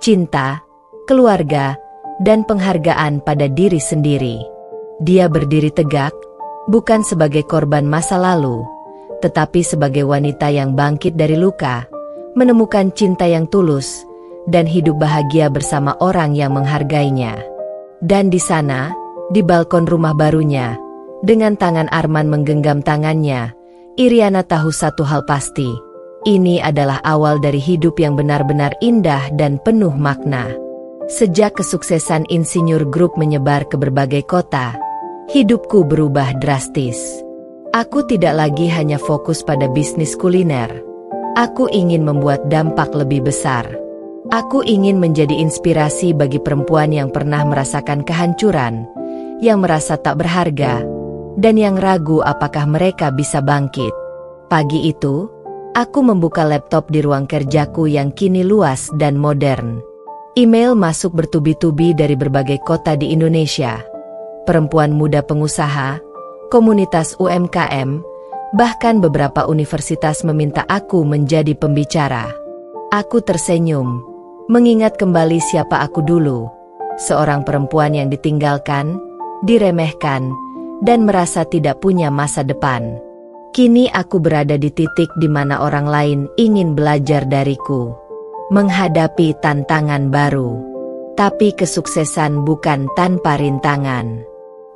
cinta, keluarga, dan penghargaan pada diri sendiri. Dia berdiri tegak, bukan sebagai korban masa lalu, tetapi sebagai wanita yang bangkit dari luka, menemukan cinta yang tulus, dan hidup bahagia bersama orang yang menghargainya. Dan di sana, di balkon rumah barunya, dengan tangan Arman menggenggam tangannya, Iriana tahu satu hal pasti. Ini adalah awal dari hidup yang benar-benar indah dan penuh makna. Sejak kesuksesan Insinyur Group menyebar ke berbagai kota, hidupku berubah drastis. Aku tidak lagi hanya fokus pada bisnis kuliner. Aku ingin membuat dampak lebih besar. Aku ingin menjadi inspirasi bagi perempuan yang pernah merasakan kehancuran, yang merasa tak berharga, dan yang ragu apakah mereka bisa bangkit. Pagi itu, aku membuka laptop di ruang kerjaku yang kini luas dan modern. Email masuk bertubi-tubi dari berbagai kota di Indonesia. Perempuan muda pengusaha, komunitas UMKM, bahkan beberapa universitas meminta aku menjadi pembicara. Aku tersenyum, mengingat kembali siapa aku dulu, seorang perempuan yang ditinggalkan, diremehkan, dan merasa tidak punya masa depan. Kini aku berada di titik di mana orang lain ingin belajar dariku, menghadapi tantangan baru. Tapi kesuksesan bukan tanpa rintangan.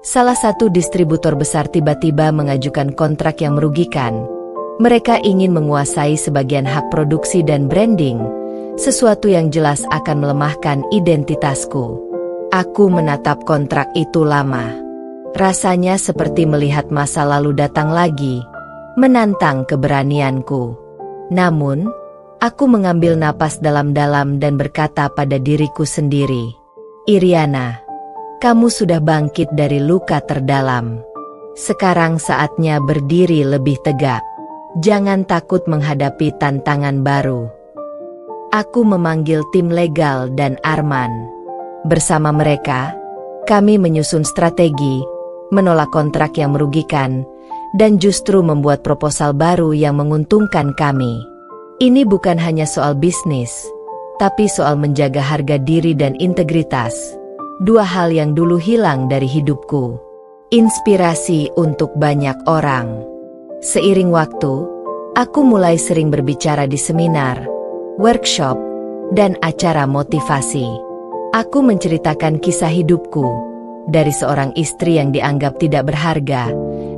Salah satu distributor besar tiba-tiba mengajukan kontrak yang merugikan. Mereka ingin menguasai sebagian hak produksi dan branding, sesuatu yang jelas akan melemahkan identitasku. Aku menatap kontrak itu lama. Rasanya seperti melihat masa lalu datang lagi, menantang keberanianku. Namun, aku mengambil napas dalam-dalam dan berkata pada diriku sendiri, "Iriana, kamu sudah bangkit dari luka terdalam. Sekarang saatnya berdiri lebih tegak. Jangan takut menghadapi tantangan baru." Aku memanggil tim legal dan Arman. Bersama mereka, kami menyusun strategi, menolak kontrak yang merugikan, dan justru membuat proposal baru yang menguntungkan kami. Ini bukan hanya soal bisnis, tapi soal menjaga harga diri dan integritas. Dua hal yang dulu hilang dari hidupku. Inspirasi untuk banyak orang. Seiring waktu, aku mulai sering berbicara di seminar, workshop, dan acara motivasi. Aku menceritakan kisah hidupku, dari seorang istri yang dianggap tidak berharga,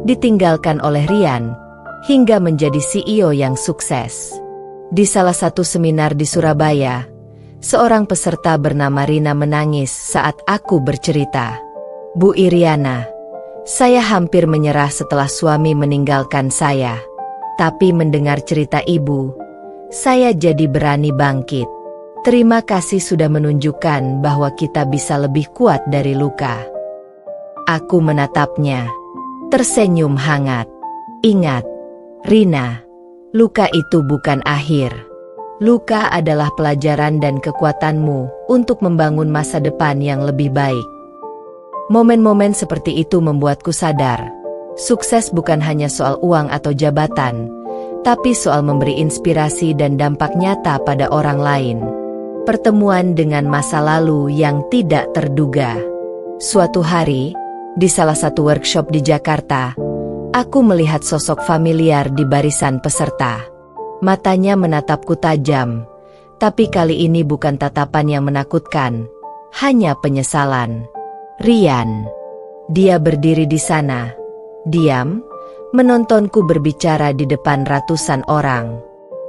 ditinggalkan oleh Rian, hingga menjadi CEO yang sukses. Di salah satu seminar di Surabaya, seorang peserta bernama Rina menangis saat aku bercerita. "Bu Iriana, saya hampir menyerah setelah suami meninggalkan saya. Tapi mendengar cerita ibu, saya jadi berani bangkit. Terima kasih sudah menunjukkan bahwa kita bisa lebih kuat dari luka." Aku menatapnya, tersenyum hangat. "Ingat, Rina, luka itu bukan akhir. Luka adalah pelajaran dan kekuatanmu untuk membangun masa depan yang lebih baik." Momen-momen seperti itu membuatku sadar, sukses bukan hanya soal uang atau jabatan, tapi soal memberi inspirasi dan dampak nyata pada orang lain. Pertemuan dengan masa lalu yang tidak terduga. Suatu hari, di salah satu workshop di Jakarta, aku melihat sosok familiar di barisan peserta. Matanya menatapku tajam, tapi kali ini bukan tatapan yang menakutkan, hanya penyesalan. Rian. Dia berdiri di sana, diam, menontonku berbicara di depan ratusan orang.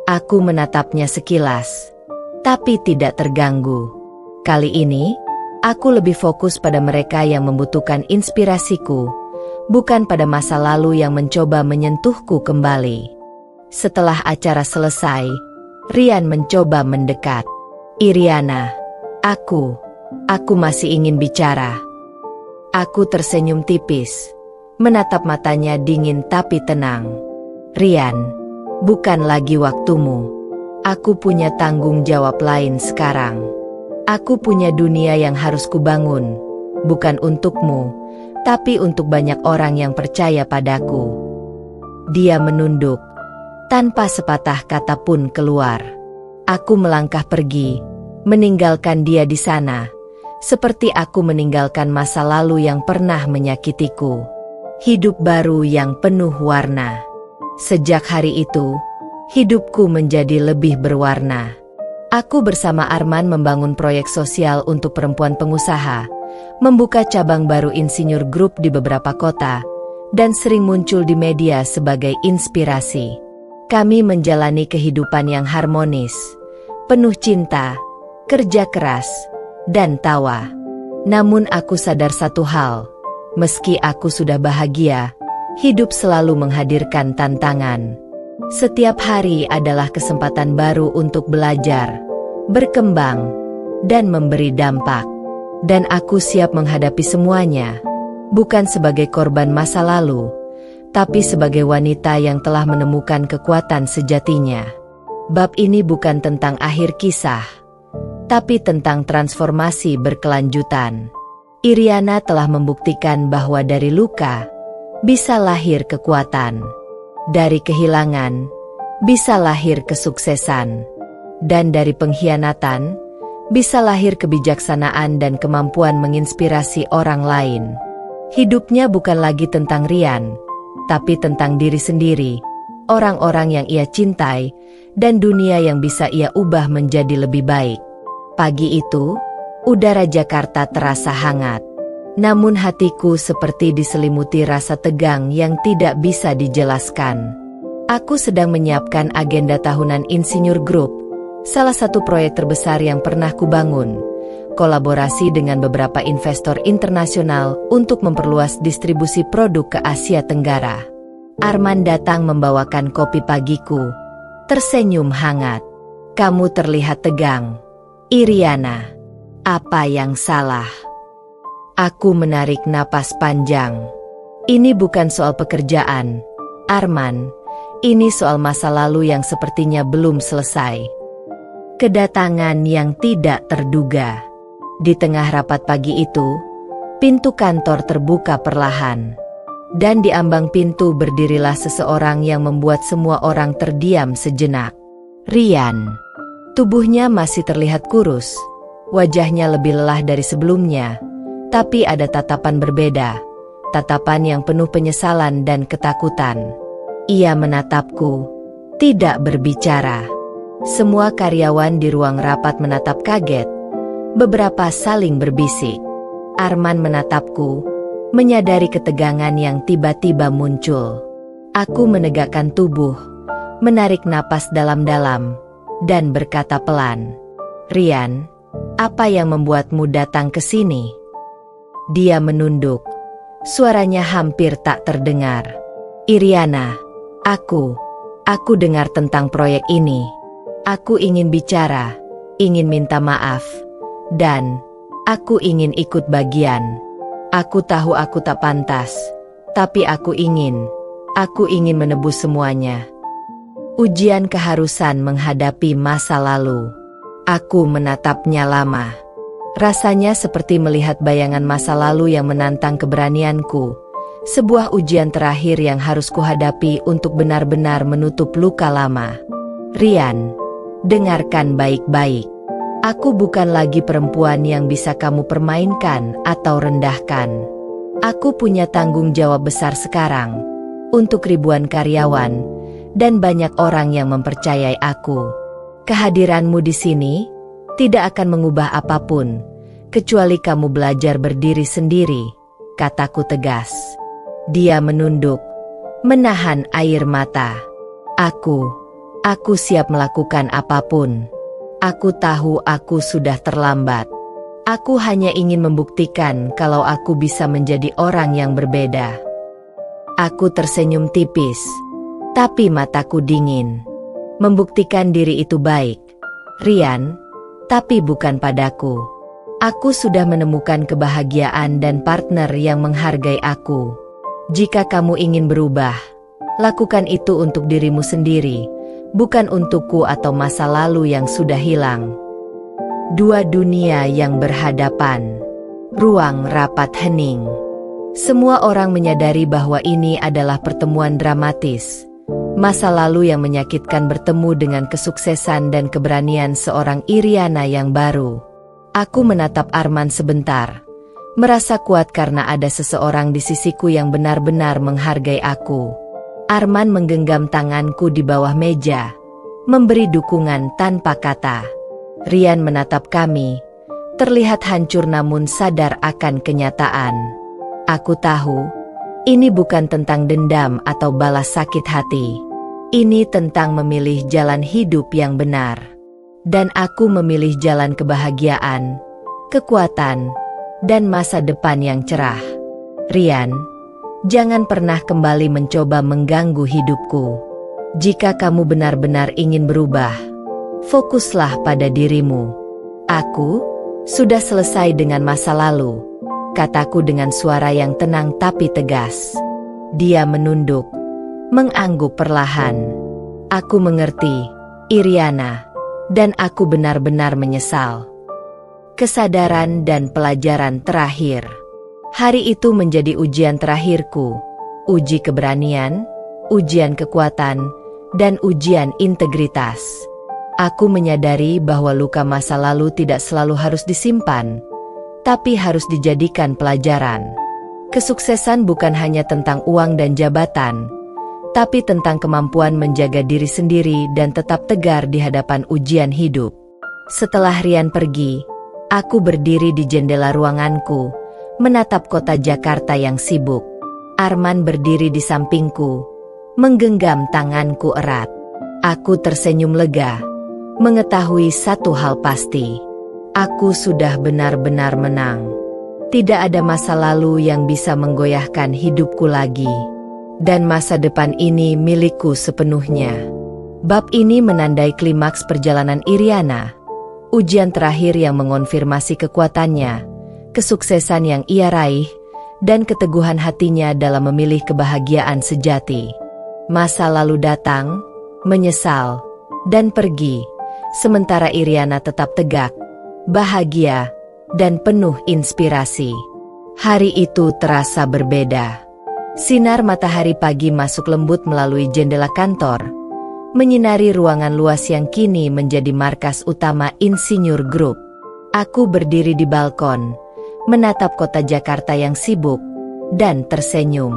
Aku menatapnya sekilas, tapi tidak terganggu. Kali ini, aku lebih fokus pada mereka yang membutuhkan inspirasiku, bukan pada masa lalu yang mencoba menyentuhku kembali. Setelah acara selesai, Rian mencoba mendekat. "Iriana, aku masih ingin bicara." Aku tersenyum tipis, menatap matanya dingin tapi tenang. "Rian, bukan lagi waktumu. Aku punya tanggung jawab lain sekarang. Aku punya dunia yang harus kubangun, bukan untukmu, tapi untuk banyak orang yang percaya padaku." Dia menunduk, tanpa sepatah kata pun keluar. Aku melangkah pergi, meninggalkan dia di sana, seperti aku meninggalkan masa lalu yang pernah menyakitiku. Hidup baru yang penuh warna. Sejak hari itu, hidupku menjadi lebih berwarna. Aku bersama Arman membangun proyek sosial untuk perempuan pengusaha, membuka cabang baru Insinyur Group di beberapa kota, dan sering muncul di media sebagai inspirasi. Kami menjalani kehidupan yang harmonis, penuh cinta, kerja keras, dan tawa. Namun aku sadar satu hal, meski aku sudah bahagia, hidup selalu menghadirkan tantangan. Setiap hari adalah kesempatan baru untuk belajar, berkembang, dan memberi dampak. Dan aku siap menghadapi semuanya, bukan sebagai korban masa lalu, tapi sebagai wanita yang telah menemukan kekuatan sejatinya. Bab ini bukan tentang akhir kisah, tapi tentang transformasi berkelanjutan. Iriana telah membuktikan bahwa dari luka bisa lahir kekuatan. Dari kehilangan bisa lahir kesuksesan. Dan dari pengkhianatan bisa lahir kebijaksanaan dan kemampuan menginspirasi orang lain. Hidupnya bukan lagi tentang Rian, tapi tentang diri sendiri, orang-orang yang ia cintai, dan dunia yang bisa ia ubah menjadi lebih baik. Pagi itu, Udara Jakarta terasa hangat. Namun hatiku seperti diselimuti rasa tegang yang tidak bisa dijelaskan. Aku sedang menyiapkan agenda tahunan Insinyur Group, salah satu proyek terbesar yang pernah kubangun, kolaborasi dengan beberapa investor internasional untuk memperluas distribusi produk ke Asia Tenggara. Arman datang membawakan kopi pagiku, tersenyum hangat. Kamu terlihat tegang. Iriana, apa yang salah? Aku menarik napas panjang. Ini bukan soal pekerjaan, Arman. Ini soal masa lalu yang sepertinya belum selesai. Kedatangan yang tidak terduga. Di tengah rapat pagi itu, pintu kantor terbuka perlahan. Dan di ambang pintu berdirilah seseorang yang membuat semua orang terdiam sejenak. Rian. Tubuhnya masih terlihat kurus. Wajahnya lebih lelah dari sebelumnya. Tapi ada tatapan berbeda, tatapan yang penuh penyesalan dan ketakutan. Ia menatapku, tidak berbicara. Semua karyawan di ruang rapat menatap kaget. Beberapa saling berbisik. Arman menatapku, menyadari ketegangan yang tiba-tiba muncul. Aku menegakkan tubuh, menarik napas dalam-dalam, dan berkata pelan, "Rian, apa yang membuatmu datang ke sini?" Dia menunduk. Suaranya hampir tak terdengar. Iriana, aku dengar tentang proyek ini. Aku ingin bicara, ingin minta maaf, dan aku ingin ikut bagian. Aku tahu aku tak pantas, tapi aku ingin menebus semuanya. Ujian keharusan menghadapi masa lalu. Aku menatapnya lama. Rasanya seperti melihat bayangan masa lalu yang menantang keberanianku. Sebuah ujian terakhir yang harus kuhadapi untuk benar-benar menutup luka lama. Rian, dengarkan baik-baik. Aku bukan lagi perempuan yang bisa kamu permainkan atau rendahkan. Aku punya tanggung jawab besar sekarang, untuk ribuan karyawan, dan banyak orang yang mempercayai aku. Kehadiranmu di sini tidak akan mengubah apapun, kecuali kamu belajar berdiri sendiri, kataku tegas. Dia menunduk, menahan air mata. Aku siap melakukan apapun. Aku tahu aku sudah terlambat. Aku hanya ingin membuktikan kalau aku bisa menjadi orang yang berbeda. Aku tersenyum tipis, tapi mataku dingin. Membuktikan diri itu baik, Rian, tapi bukan padaku. Aku sudah menemukan kebahagiaan dan partner yang menghargai aku. Jika kamu ingin berubah, lakukan itu untuk dirimu sendiri, bukan untukku atau masa lalu yang sudah hilang. Dua dunia yang berhadapan. Ruang rapat hening. Semua orang menyadari bahwa ini adalah pertemuan dramatis. Masa lalu yang menyakitkan bertemu dengan kesuksesan dan keberanian seorang Iriana yang baru. Aku menatap Arman sebentar, merasa kuat karena ada seseorang di sisiku yang benar-benar menghargai aku. Arman menggenggam tanganku di bawah meja, memberi dukungan tanpa kata. Rian menatap kami, terlihat hancur namun sadar akan kenyataan. Aku tahu, ini bukan tentang dendam atau balas sakit hati. Ini tentang memilih jalan hidup yang benar. Dan aku memilih jalan kebahagiaan, kekuatan, dan masa depan yang cerah. Rian, jangan pernah kembali mencoba mengganggu hidupku. Jika kamu benar-benar ingin berubah, fokuslah pada dirimu. Aku sudah selesai dengan masa lalu, kataku dengan suara yang tenang tapi tegas. Dia menunduk, mengangguk perlahan. Aku mengerti, Iriana, dan aku benar-benar menyesal. Kesadaran dan pelajaran terakhir. Hari itu menjadi ujian terakhirku, uji keberanian, ujian kekuatan, dan ujian integritas. Aku menyadari bahwa luka masa lalu tidak selalu harus disimpan, tapi harus dijadikan pelajaran. Kesuksesan bukan hanya tentang uang dan jabatan, tapi tentang kemampuan menjaga diri sendiri dan tetap tegar di hadapan ujian hidup. Setelah Rian pergi, Aku berdiri di jendela ruanganku, menatap kota Jakarta yang sibuk. Arman berdiri di sampingku, menggenggam tanganku erat. Aku tersenyum lega, mengetahui satu hal pasti. Aku sudah benar-benar menang. Tidak ada masa lalu yang bisa menggoyahkan hidupku lagi. Dan masa depan ini milikku sepenuhnya. Bab ini menandai klimaks perjalanan Iriana. Ujian terakhir yang mengonfirmasi kekuatannya, kesuksesan yang ia raih, dan keteguhan hatinya dalam memilih kebahagiaan sejati. Masa lalu datang, menyesal, dan pergi, sementara Iriana tetap tegak, bahagia, dan penuh inspirasi. Hari itu terasa berbeda. Sinar matahari pagi masuk lembut melalui jendela kantor, menyinari ruangan luas yang kini menjadi markas utama Insinyur Group. Aku berdiri di balkon, menatap kota Jakarta yang sibuk, dan tersenyum.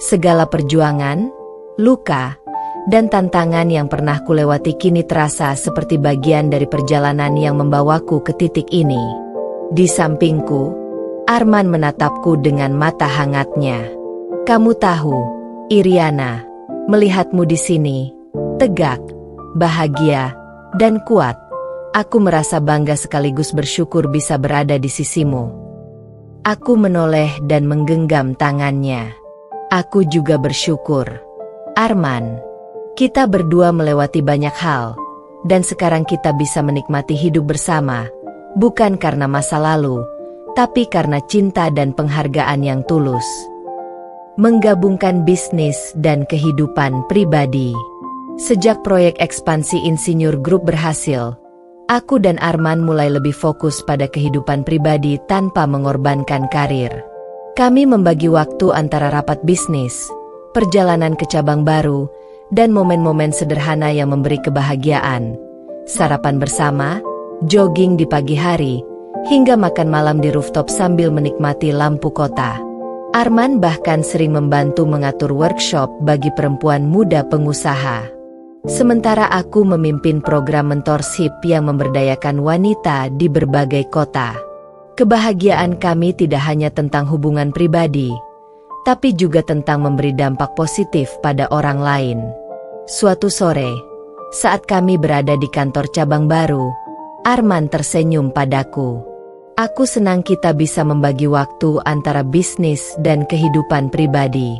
Segala perjuangan, luka, dan tantangan yang pernah kulewati kini terasa seperti bagian dari perjalanan yang membawaku ke titik ini. Di sampingku, Arman menatapku dengan mata hangatnya. Kamu tahu, Iriana, melihatmu di sini, tegak, bahagia, dan kuat. Aku merasa bangga sekaligus bersyukur bisa berada di sisimu. Aku menoleh dan menggenggam tangannya. Aku juga bersyukur. Arman, kita berdua melewati banyak hal, dan sekarang kita bisa menikmati hidup bersama, bukan karena masa lalu, tapi karena cinta dan penghargaan yang tulus. Menggabungkan bisnis dan kehidupan pribadi. Sejak proyek ekspansi Insinyur Group berhasil, aku dan Arman mulai lebih fokus pada kehidupan pribadi tanpa mengorbankan karir. Kami membagi waktu antara rapat bisnis, perjalanan ke cabang baru, dan momen-momen sederhana yang memberi kebahagiaan. Sarapan bersama, jogging di pagi hari, hingga makan malam di rooftop sambil menikmati lampu kota. Arman bahkan sering membantu mengatur workshop bagi perempuan muda pengusaha. Sementara aku memimpin program mentorship yang memberdayakan wanita di berbagai kota. Kebahagiaan kami tidak hanya tentang hubungan pribadi, tapi juga tentang memberi dampak positif pada orang lain. Suatu sore, saat kami berada di kantor cabang baru, Arman tersenyum padaku. Aku senang kita bisa membagi waktu antara bisnis dan kehidupan pribadi.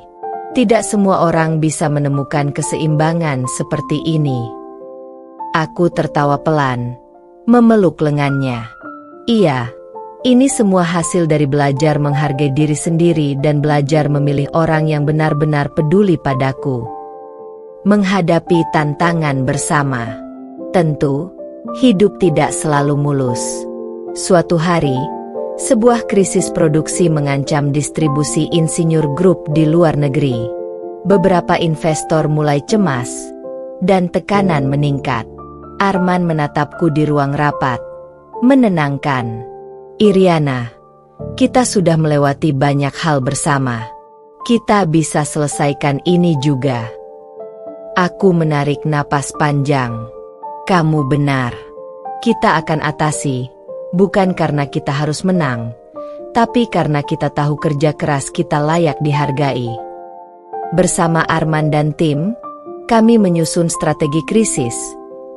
Tidak semua orang bisa menemukan keseimbangan seperti ini. Aku tertawa pelan, memeluk lengannya. Iya, ini semua hasil dari belajar menghargai diri sendiri dan belajar memilih orang yang benar-benar peduli padaku. Menghadapi tantangan bersama. Tentu, hidup tidak selalu mulus. Suatu hari, sebuah krisis produksi mengancam distribusi Insinyur Group di luar negeri. Beberapa investor mulai cemas, dan tekanan meningkat. Arman menatapku di ruang rapat, menenangkan. Iriana, kita sudah melewati banyak hal bersama. Kita bisa selesaikan ini juga. Aku menarik napas panjang. Kamu benar. Kita akan atasi, bukan karena kita harus menang, tapi karena kita tahu kerja keras kita layak dihargai. Bersama Arman dan tim, kami menyusun strategi krisis,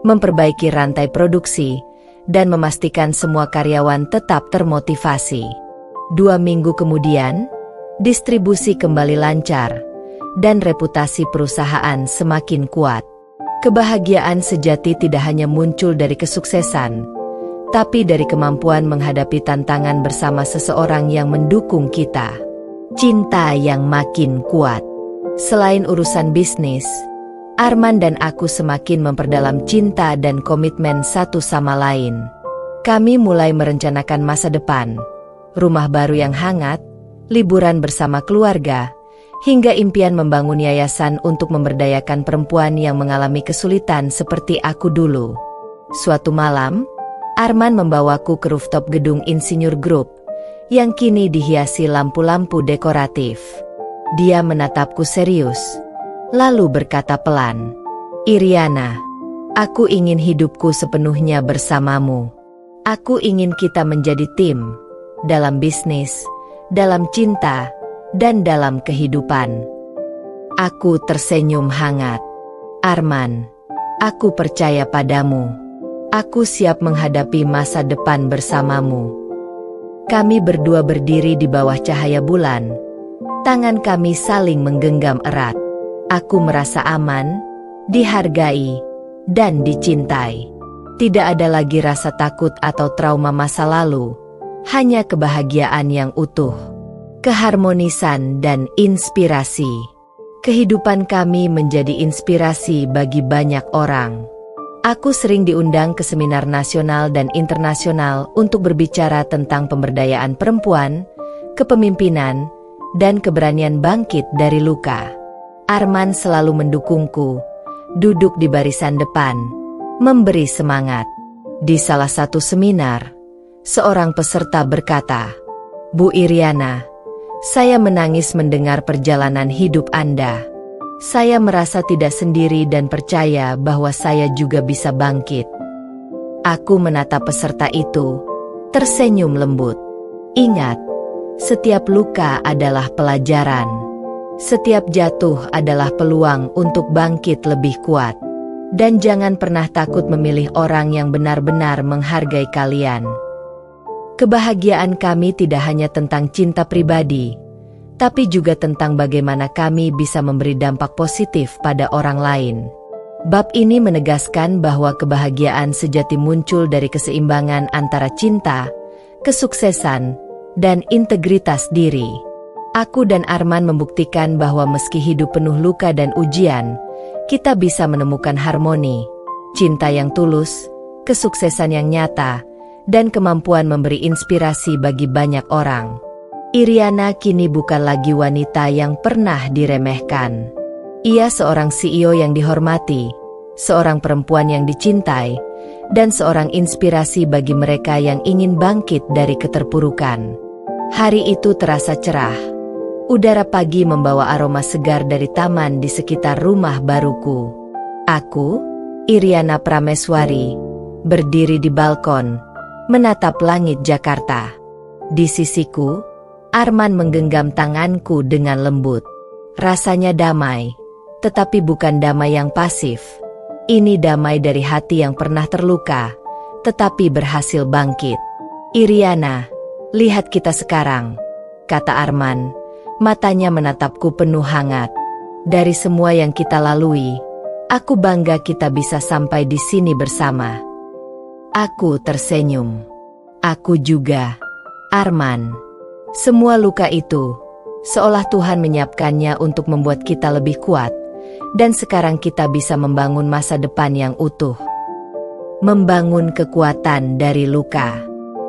memperbaiki rantai produksi, dan memastikan semua karyawan tetap termotivasi. 2 minggu kemudian, distribusi kembali lancar, dan reputasi perusahaan semakin kuat. Kebahagiaan sejati tidak hanya muncul dari kesuksesan, tapi dari kemampuan menghadapi tantangan bersama seseorang yang mendukung kita. Cinta yang makin kuat. Selain urusan bisnis, Arman dan aku semakin memperdalam cinta dan komitmen satu sama lain. Kami mulai merencanakan masa depan, rumah baru yang hangat, liburan bersama keluarga, hingga impian membangun yayasan untuk memberdayakan perempuan yang mengalami kesulitan seperti aku dulu. Suatu malam, Arman membawaku ke rooftop gedung Insinyur Group, yang kini dihiasi lampu-lampu dekoratif. Dia menatapku serius, lalu berkata pelan, "Iriana, aku ingin hidupku sepenuhnya bersamamu. Aku ingin kita menjadi tim, dalam bisnis, dalam cinta, dan dalam kehidupan. Aku tersenyum hangat. Arman, aku percaya padamu. Aku siap menghadapi masa depan bersamamu. Kami berdua berdiri di bawah cahaya bulan. Tangan kami saling menggenggam erat. Aku merasa aman, dihargai, dan dicintai. Tidak ada lagi rasa takut atau trauma masa lalu, hanya kebahagiaan yang utuh, keharmonisan dan inspirasi. Kehidupan kami menjadi inspirasi bagi banyak orang. Aku sering diundang ke seminar nasional dan internasional untuk berbicara tentang pemberdayaan perempuan, kepemimpinan, dan keberanian bangkit dari luka. Arman selalu mendukungku, duduk di barisan depan, memberi semangat. Di salah satu seminar, seorang peserta berkata, "Bu Iriana, saya menangis mendengar perjalanan hidup Anda. Saya merasa tidak sendiri dan percaya bahwa saya juga bisa bangkit." Aku menatap peserta itu, tersenyum lembut. Ingat, setiap luka adalah pelajaran. Setiap jatuh adalah peluang untuk bangkit lebih kuat. Dan jangan pernah takut memilih orang yang benar-benar menghargai kalian. Kebahagiaan kami tidak hanya tentang cinta pribadi, tapi juga tentang bagaimana kami bisa memberi dampak positif pada orang lain. Bab ini menegaskan bahwa kebahagiaan sejati muncul dari keseimbangan antara cinta, kesuksesan, dan integritas diri. Aku dan Arman membuktikan bahwa meski hidup penuh luka dan ujian, kita bisa menemukan harmoni, cinta yang tulus, kesuksesan yang nyata, dan kemampuan memberi inspirasi bagi banyak orang. Iriana kini bukan lagi wanita yang pernah diremehkan. Ia seorang CEO yang dihormati, seorang perempuan yang dicintai, dan seorang inspirasi bagi mereka yang ingin bangkit dari keterpurukan. Hari itu terasa cerah. Udara pagi membawa aroma segar dari taman di sekitar rumah baruku. Aku, Iriana Prameswari, berdiri di balkon, menatap langit Jakarta. Di sisiku, Arman menggenggam tanganku dengan lembut. Rasanya damai, tetapi bukan damai yang pasif. Ini damai dari hati yang pernah terluka, tetapi berhasil bangkit. "Iriana, lihat kita sekarang," kata Arman. Matanya menatapku penuh hangat. "Dari semua yang kita lalui, aku bangga kita bisa sampai di sini bersama." Aku tersenyum. "Aku juga, Arman." Semua luka itu, seolah Tuhan menyiapkannya untuk membuat kita lebih kuat, dan sekarang kita bisa membangun masa depan yang utuh. Membangun kekuatan dari luka.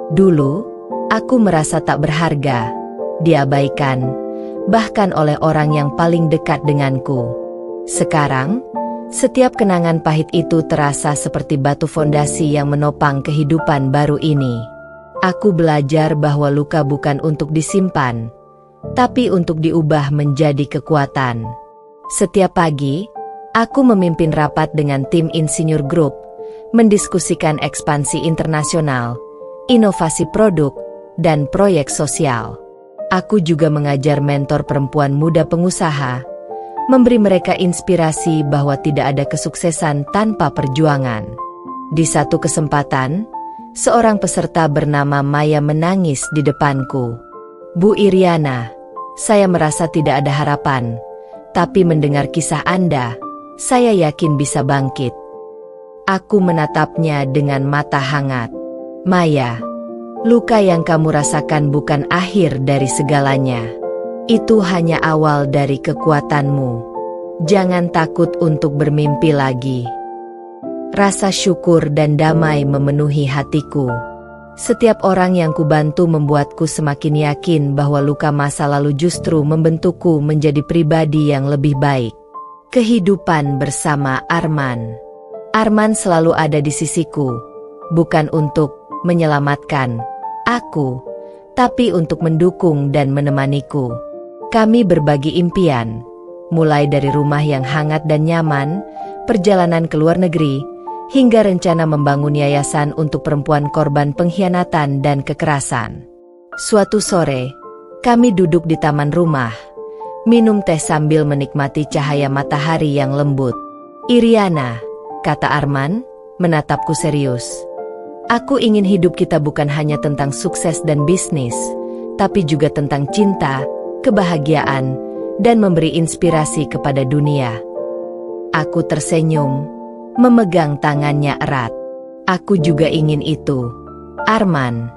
Dulu, aku merasa tak berharga, diabaikan, bahkan oleh orang yang paling dekat denganku. Sekarang, setiap kenangan pahit itu terasa seperti batu fondasi yang menopang kehidupan baru ini. Aku belajar bahwa luka bukan untuk disimpan, tapi untuk diubah menjadi kekuatan. Setiap pagi, aku memimpin rapat dengan tim Insinyur Group, mendiskusikan ekspansi internasional, inovasi produk, dan proyek sosial. Aku juga mengajar mentor perempuan muda pengusaha, memberi mereka inspirasi bahwa tidak ada kesuksesan tanpa perjuangan. Di satu kesempatan, seorang peserta bernama Maya menangis di depanku. "Bu Iriana, saya merasa tidak ada harapan, tapi mendengar kisah Anda, saya yakin bisa bangkit." Aku menatapnya dengan mata hangat. "Maya, luka yang kamu rasakan bukan akhir dari segalanya. Itu hanya awal dari kekuatanmu. Jangan takut untuk bermimpi lagi." Rasa syukur dan damai memenuhi hatiku. Setiap orang yang kubantu membuatku semakin yakin bahwa luka masa lalu justru membentukku menjadi pribadi yang lebih baik. Kehidupan bersama Arman. Arman selalu ada di sisiku, bukan untuk menyelamatkan aku, tapi untuk mendukung dan menemaniku. Kami berbagi impian, mulai dari rumah yang hangat dan nyaman, perjalanan ke luar negeri, hingga rencana membangun yayasan untuk perempuan korban pengkhianatan dan kekerasan. Suatu sore, kami duduk di taman rumah, minum teh sambil menikmati cahaya matahari yang lembut. "Iriana," kata Arman, menatapku serius. "Aku ingin hidup kita bukan hanya tentang sukses dan bisnis, tapi juga tentang cinta, kebahagiaan, dan memberi inspirasi kepada dunia." Aku tersenyum, memegang tangannya erat. "Aku juga ingin itu, Arman.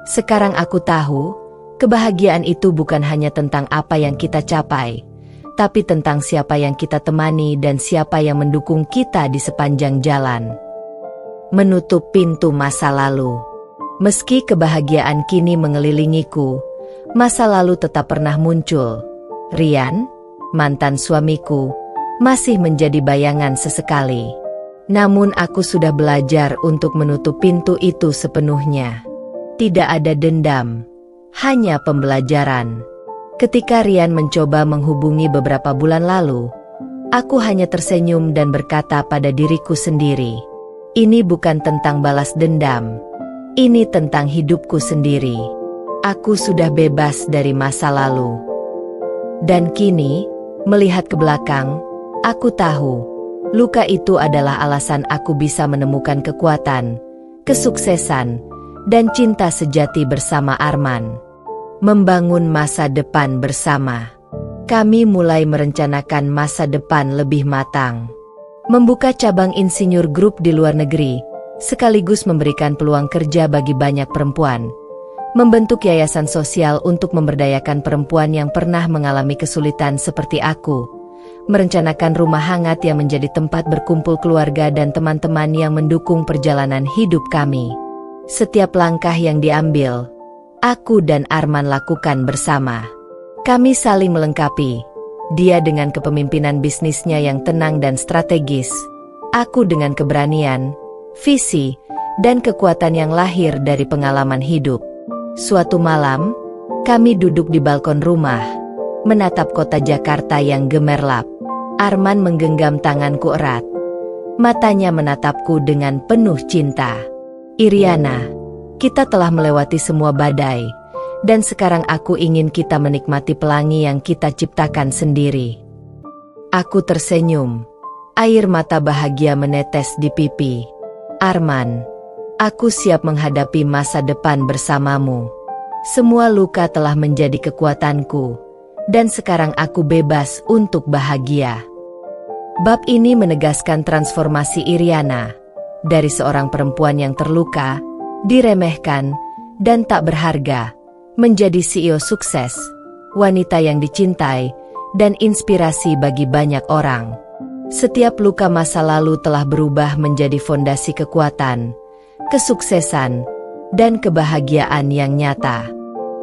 Sekarang aku tahu, kebahagiaan itu bukan hanya tentang apa yang kita capai, tapi tentang siapa yang kita temani dan siapa yang mendukung kita di sepanjang jalan." Menutup pintu masa lalu. Meski kebahagiaan kini mengelilingiku, masa lalu tetap pernah muncul. Rian, mantan suamiku, masih menjadi bayangan sesekali. Namun aku sudah belajar untuk menutup pintu itu sepenuhnya. Tidak ada dendam, hanya pembelajaran. Ketika Rian mencoba menghubungi beberapa bulan lalu, aku hanya tersenyum dan berkata pada diriku sendiri, "Ini bukan tentang balas dendam. Ini tentang hidupku sendiri. Aku sudah bebas dari masa lalu." Dan kini, melihat ke belakang, aku tahu, luka itu adalah alasan aku bisa menemukan kekuatan, kesuksesan, dan cinta sejati bersama Arman. Membangun masa depan bersama. Kami mulai merencanakan masa depan lebih matang. Membuka cabang insinyur grup di luar negeri, sekaligus memberikan peluang kerja bagi banyak perempuan. Membentuk yayasan sosial untuk memberdayakan perempuan yang pernah mengalami kesulitan seperti aku. Merencanakan rumah hangat yang menjadi tempat berkumpul keluarga dan teman-teman yang mendukung perjalanan hidup kami. Setiap langkah yang diambil, aku dan Arman lakukan bersama. Kami saling melengkapi. Dia dengan kepemimpinan bisnisnya yang tenang dan strategis. Aku dengan keberanian, visi, dan kekuatan yang lahir dari pengalaman hidup. Suatu malam, kami duduk di balkon rumah, menatap kota Jakarta yang gemerlap. Arman menggenggam tanganku erat. Matanya menatapku dengan penuh cinta. "Iriana, kita telah melewati semua badai, dan sekarang aku ingin kita menikmati pelangi yang kita ciptakan sendiri." Aku tersenyum. Air mata bahagia menetes di pipi. "Arman, aku siap menghadapi masa depan bersamamu. Semua luka telah menjadi kekuatanku, dan sekarang aku bebas untuk bahagia." Bab ini menegaskan transformasi Iriana dari seorang perempuan yang terluka, diremehkan, dan tak berharga, menjadi CEO sukses, wanita yang dicintai, dan inspirasi bagi banyak orang. Setiap luka masa lalu telah berubah menjadi fondasi kekuatan, kesuksesan, dan kebahagiaan yang nyata.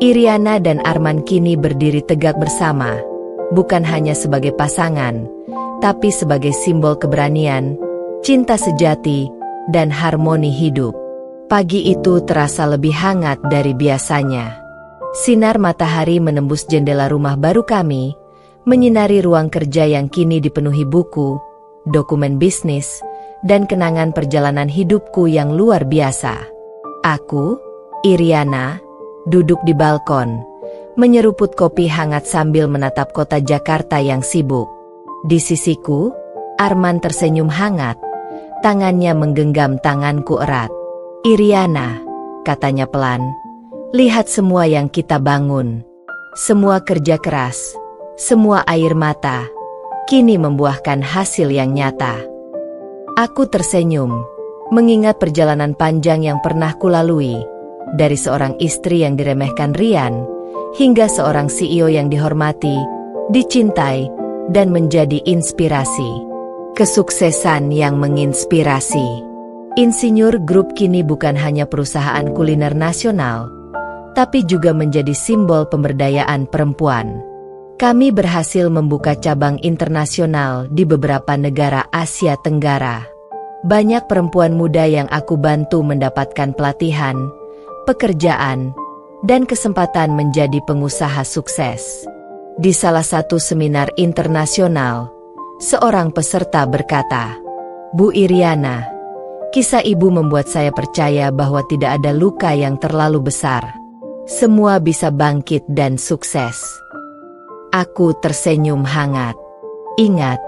Iriana dan Arman kini berdiri tegak bersama, bukan hanya sebagai pasangan, tapi sebagai simbol keberanian, cinta sejati, dan harmoni hidup. Pagi itu terasa lebih hangat dari biasanya. Sinar matahari menembus jendela rumah baru kami, menyinari ruang kerja yang kini dipenuhi buku, dokumen bisnis, dan kenangan perjalanan hidupku yang luar biasa. Aku, Iriana, duduk di balkon, menyeruput kopi hangat sambil menatap kota Jakarta yang sibuk. Di sisiku, Arman tersenyum hangat, tangannya menggenggam tanganku erat. "Iriana," katanya pelan, "lihat semua yang kita bangun. Semua kerja keras, semua air mata, kini membuahkan hasil yang nyata." Aku tersenyum, mengingat perjalanan panjang yang pernah kulalui, dari seorang istri yang diremehkan Rian, hingga seorang CEO yang dihormati, dicintai, dan menjadi inspirasi. Kesuksesan yang menginspirasi. Insinyur Group kini bukan hanya perusahaan kuliner nasional, tapi juga menjadi simbol pemberdayaan perempuan. Kami berhasil membuka cabang internasional di beberapa negara Asia Tenggara. Banyak perempuan muda yang aku bantu mendapatkan pelatihan, pekerjaan, dan kesempatan menjadi pengusaha sukses. Di salah satu seminar internasional, seorang peserta berkata, "Bu Iriana, Kisah ibu membuat saya percaya bahwa tidak ada luka yang terlalu besar. Semua bisa bangkit dan sukses. Aku tersenyum hangat. Ingat,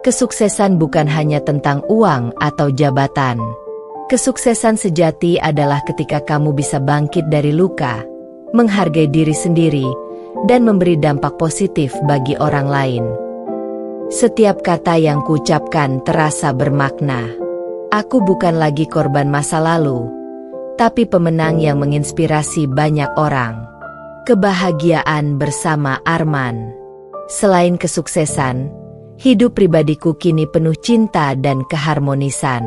kesuksesan bukan hanya tentang uang atau jabatan. Kesuksesan sejati adalah ketika kamu bisa bangkit dari luka, menghargai diri sendiri, dan memberi dampak positif bagi orang lain. Setiap kata yang kuucapkan terasa bermakna. Aku bukan lagi korban masa lalu, tapi pemenang yang menginspirasi banyak orang. Kebahagiaan bersama Arman. Selain kesuksesan, hidup pribadiku kini penuh cinta dan keharmonisan.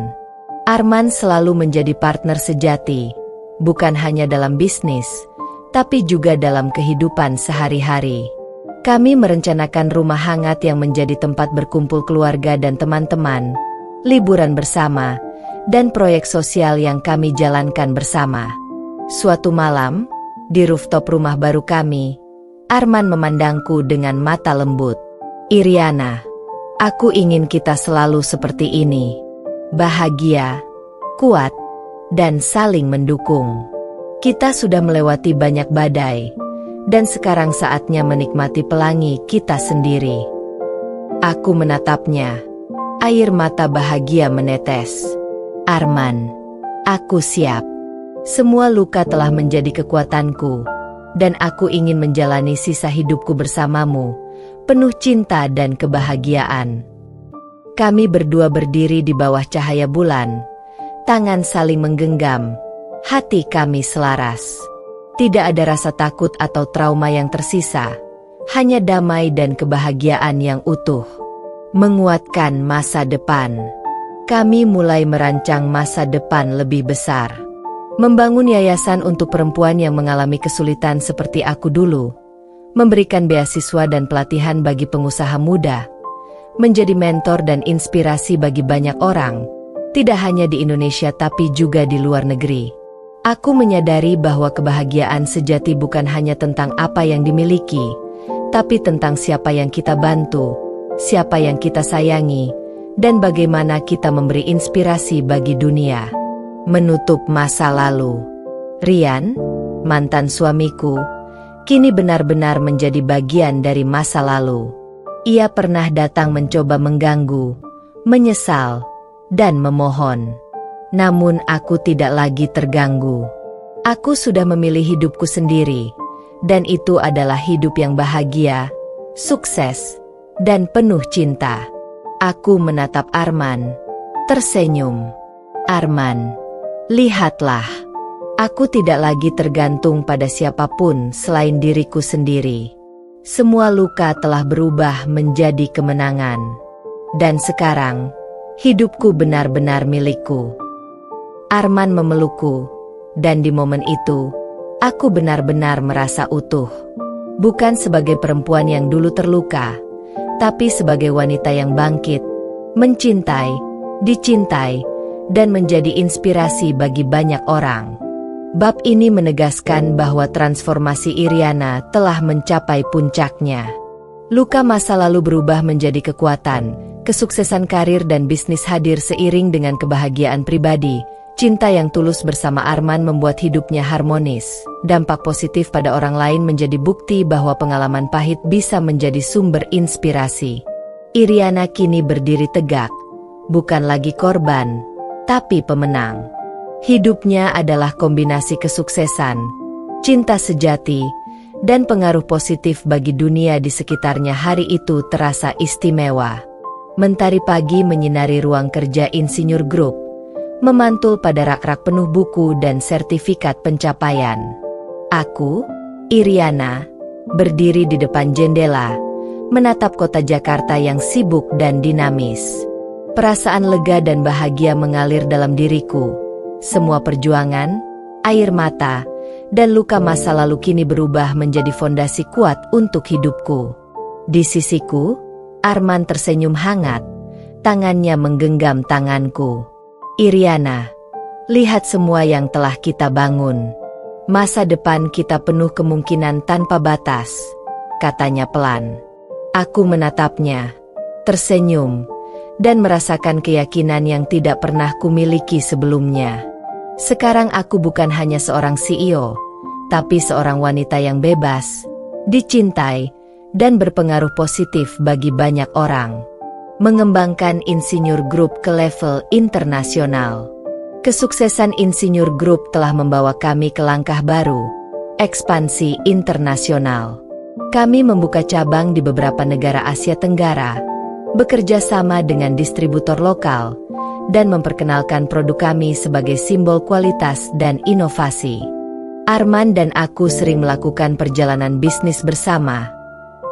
Arman selalu menjadi partner sejati, bukan hanya dalam bisnis, tapi juga dalam kehidupan sehari-hari. Kami merencanakan rumah hangat yang menjadi tempat berkumpul keluarga dan teman-teman, liburan bersama, dan proyek sosial yang kami jalankan bersama. Suatu malam, di rooftop rumah baru kami, Arman memandangku dengan mata lembut. "Iriana, aku ingin kita selalu seperti ini. Bahagia, kuat, dan saling mendukung. Kita sudah melewati banyak badai, dan sekarang saatnya menikmati pelangi kita sendiri." Aku menatapnya. Air mata bahagia menetes. "Arman, aku siap. Semua luka telah menjadi kekuatanku, dan aku ingin menjalani sisa hidupku bersamamu, penuh cinta dan kebahagiaan." Kami berdua berdiri di bawah cahaya bulan, tangan saling menggenggam, hati kami selaras. Tidak ada rasa takut atau trauma yang tersisa, hanya damai dan kebahagiaan yang utuh. Menguatkan masa depan. Kami mulai merancang masa depan lebih besar. Membangun yayasan untuk perempuan yang mengalami kesulitan seperti aku dulu. Memberikan beasiswa dan pelatihan bagi pengusaha muda. Menjadi mentor dan inspirasi bagi banyak orang, tidak hanya di Indonesia tapi juga di luar negeri. Aku menyadari bahwa kebahagiaan sejati bukan hanya tentang apa yang dimiliki, tapi tentang siapa yang kita bantu, siapa yang kita sayangi, dan bagaimana kita memberi inspirasi bagi dunia. Menutup masa lalu. Rian, mantan suamiku, kini benar-benar menjadi bagian dari masa lalu. Ia pernah datang mencoba mengganggu, menyesal, dan memohon. Namun aku tidak lagi terganggu. Aku sudah memilih hidupku sendiri, dan itu adalah hidup yang bahagia, sukses, dan penuh cinta. Aku menatap Arman, tersenyum. "Arman, lihatlah. Aku tidak lagi tergantung pada siapapun selain diriku sendiri. Semua luka telah berubah menjadi kemenangan. Dan sekarang, hidupku benar-benar milikku." Arman memelukku, dan di momen itu, aku benar-benar merasa utuh. Bukan sebagai perempuan yang dulu terluka, tapi sebagai wanita yang bangkit, mencintai, dicintai, dan menjadi inspirasi bagi banyak orang. Bab ini menegaskan bahwa transformasi Iriana telah mencapai puncaknya. Luka masa lalu berubah menjadi kekuatan, kesuksesan karir dan bisnis hadir seiring dengan kebahagiaan pribadi. Cinta yang tulus bersama Arman membuat hidupnya harmonis. Dampak positif pada orang lain menjadi bukti bahwa pengalaman pahit bisa menjadi sumber inspirasi. Iriana kini berdiri tegak, bukan lagi korban, tapi pemenang. Hidupnya adalah kombinasi kesuksesan, cinta sejati, dan pengaruh positif bagi dunia di sekitarnya. Hari itu terasa istimewa. Mentari pagi menyinari ruang kerja Insinyur Group, memantul pada rak-rak penuh buku dan sertifikat pencapaian. Aku, Iriana, berdiri di depan jendela, menatap kota Jakarta yang sibuk dan dinamis. Perasaan lega dan bahagia mengalir dalam diriku. Semua perjuangan, air mata, dan luka masa lalu kini berubah menjadi fondasi kuat untuk hidupku. Di sisiku, Arman tersenyum hangat, tangannya menggenggam tanganku. "Iriana, lihat semua yang telah kita bangun. Masa depan kita penuh kemungkinan tanpa batas," katanya pelan. Aku menatapnya, tersenyum, dan merasakan keyakinan yang tidak pernah kumiliki sebelumnya. Sekarang aku bukan hanya seorang CEO, tapi seorang wanita yang bebas, dicintai, dan berpengaruh positif bagi banyak orang. Mengembangkan Insinyur Group ke level internasional. Kesuksesan Insinyur Group telah membawa kami ke langkah baru, ekspansi internasional. Kami membuka cabang di beberapa negara Asia Tenggara, bekerja sama dengan distributor lokal, dan memperkenalkan produk kami sebagai simbol kualitas dan inovasi. Arman dan aku sering melakukan perjalanan bisnis bersama,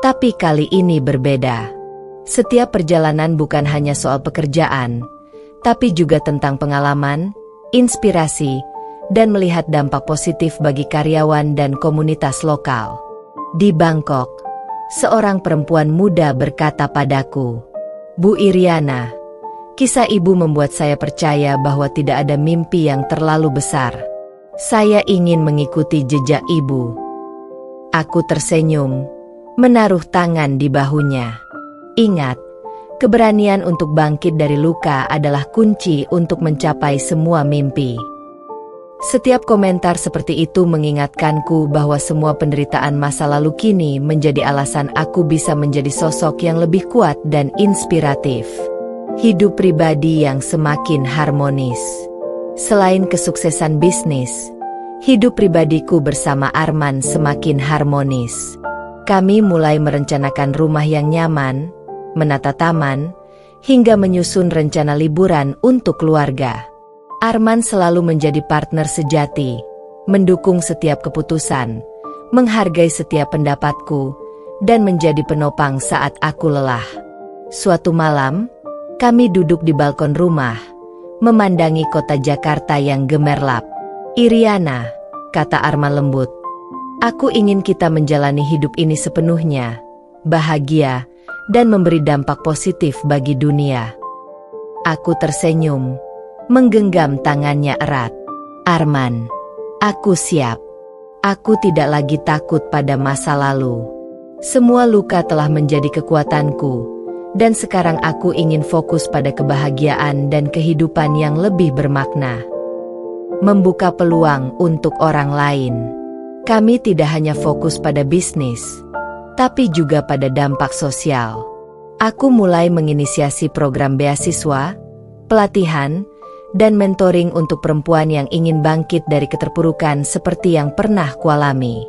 tapi kali ini berbeda. Setiap perjalanan bukan hanya soal pekerjaan, tapi juga tentang pengalaman, inspirasi, dan melihat dampak positif bagi karyawan dan komunitas lokal. Di Bangkok, seorang perempuan muda berkata padaku, "Bu Iriana, kisah ibu membuat saya percaya bahwa tidak ada mimpi yang terlalu besar. Saya ingin mengikuti jejak ibu." Aku tersenyum, menaruh tangan di bahunya. Ingat, keberanian untuk bangkit dari luka adalah kunci untuk mencapai semua mimpi. Setiap komentar seperti itu mengingatkanku bahwa semua penderitaan masa lalu kini menjadi alasan aku bisa menjadi sosok yang lebih kuat dan inspiratif. Hidup pribadi yang semakin harmonis. Selain kesuksesan bisnis, hidup pribadiku bersama Arman semakin harmonis. Kami mulai merencanakan rumah yang nyaman, menata taman, hingga menyusun rencana liburan untuk keluarga. Arman selalu menjadi partner sejati, mendukung setiap keputusan, menghargai setiap pendapatku, dan menjadi penopang saat aku lelah. Suatu malam, kami duduk di balkon rumah, memandangi kota Jakarta yang gemerlap. "Iriana," kata Arman lembut, "aku ingin kita menjalani hidup ini sepenuhnya, bahagia, dan memberi dampak positif bagi dunia." Aku tersenyum, menggenggam tangannya erat. "Arman, aku siap. Aku tidak lagi takut pada masa lalu. Semua luka telah menjadi kekuatanku, dan sekarang aku ingin fokus pada kebahagiaan dan kehidupan yang lebih bermakna. Membuka peluang untuk orang lain." Kami tidak hanya fokus pada bisnis, tapi juga pada dampak sosial. Aku mulai menginisiasi program beasiswa, pelatihan, dan mentoring untuk perempuan yang ingin bangkit dari keterpurukan seperti yang pernah kualami.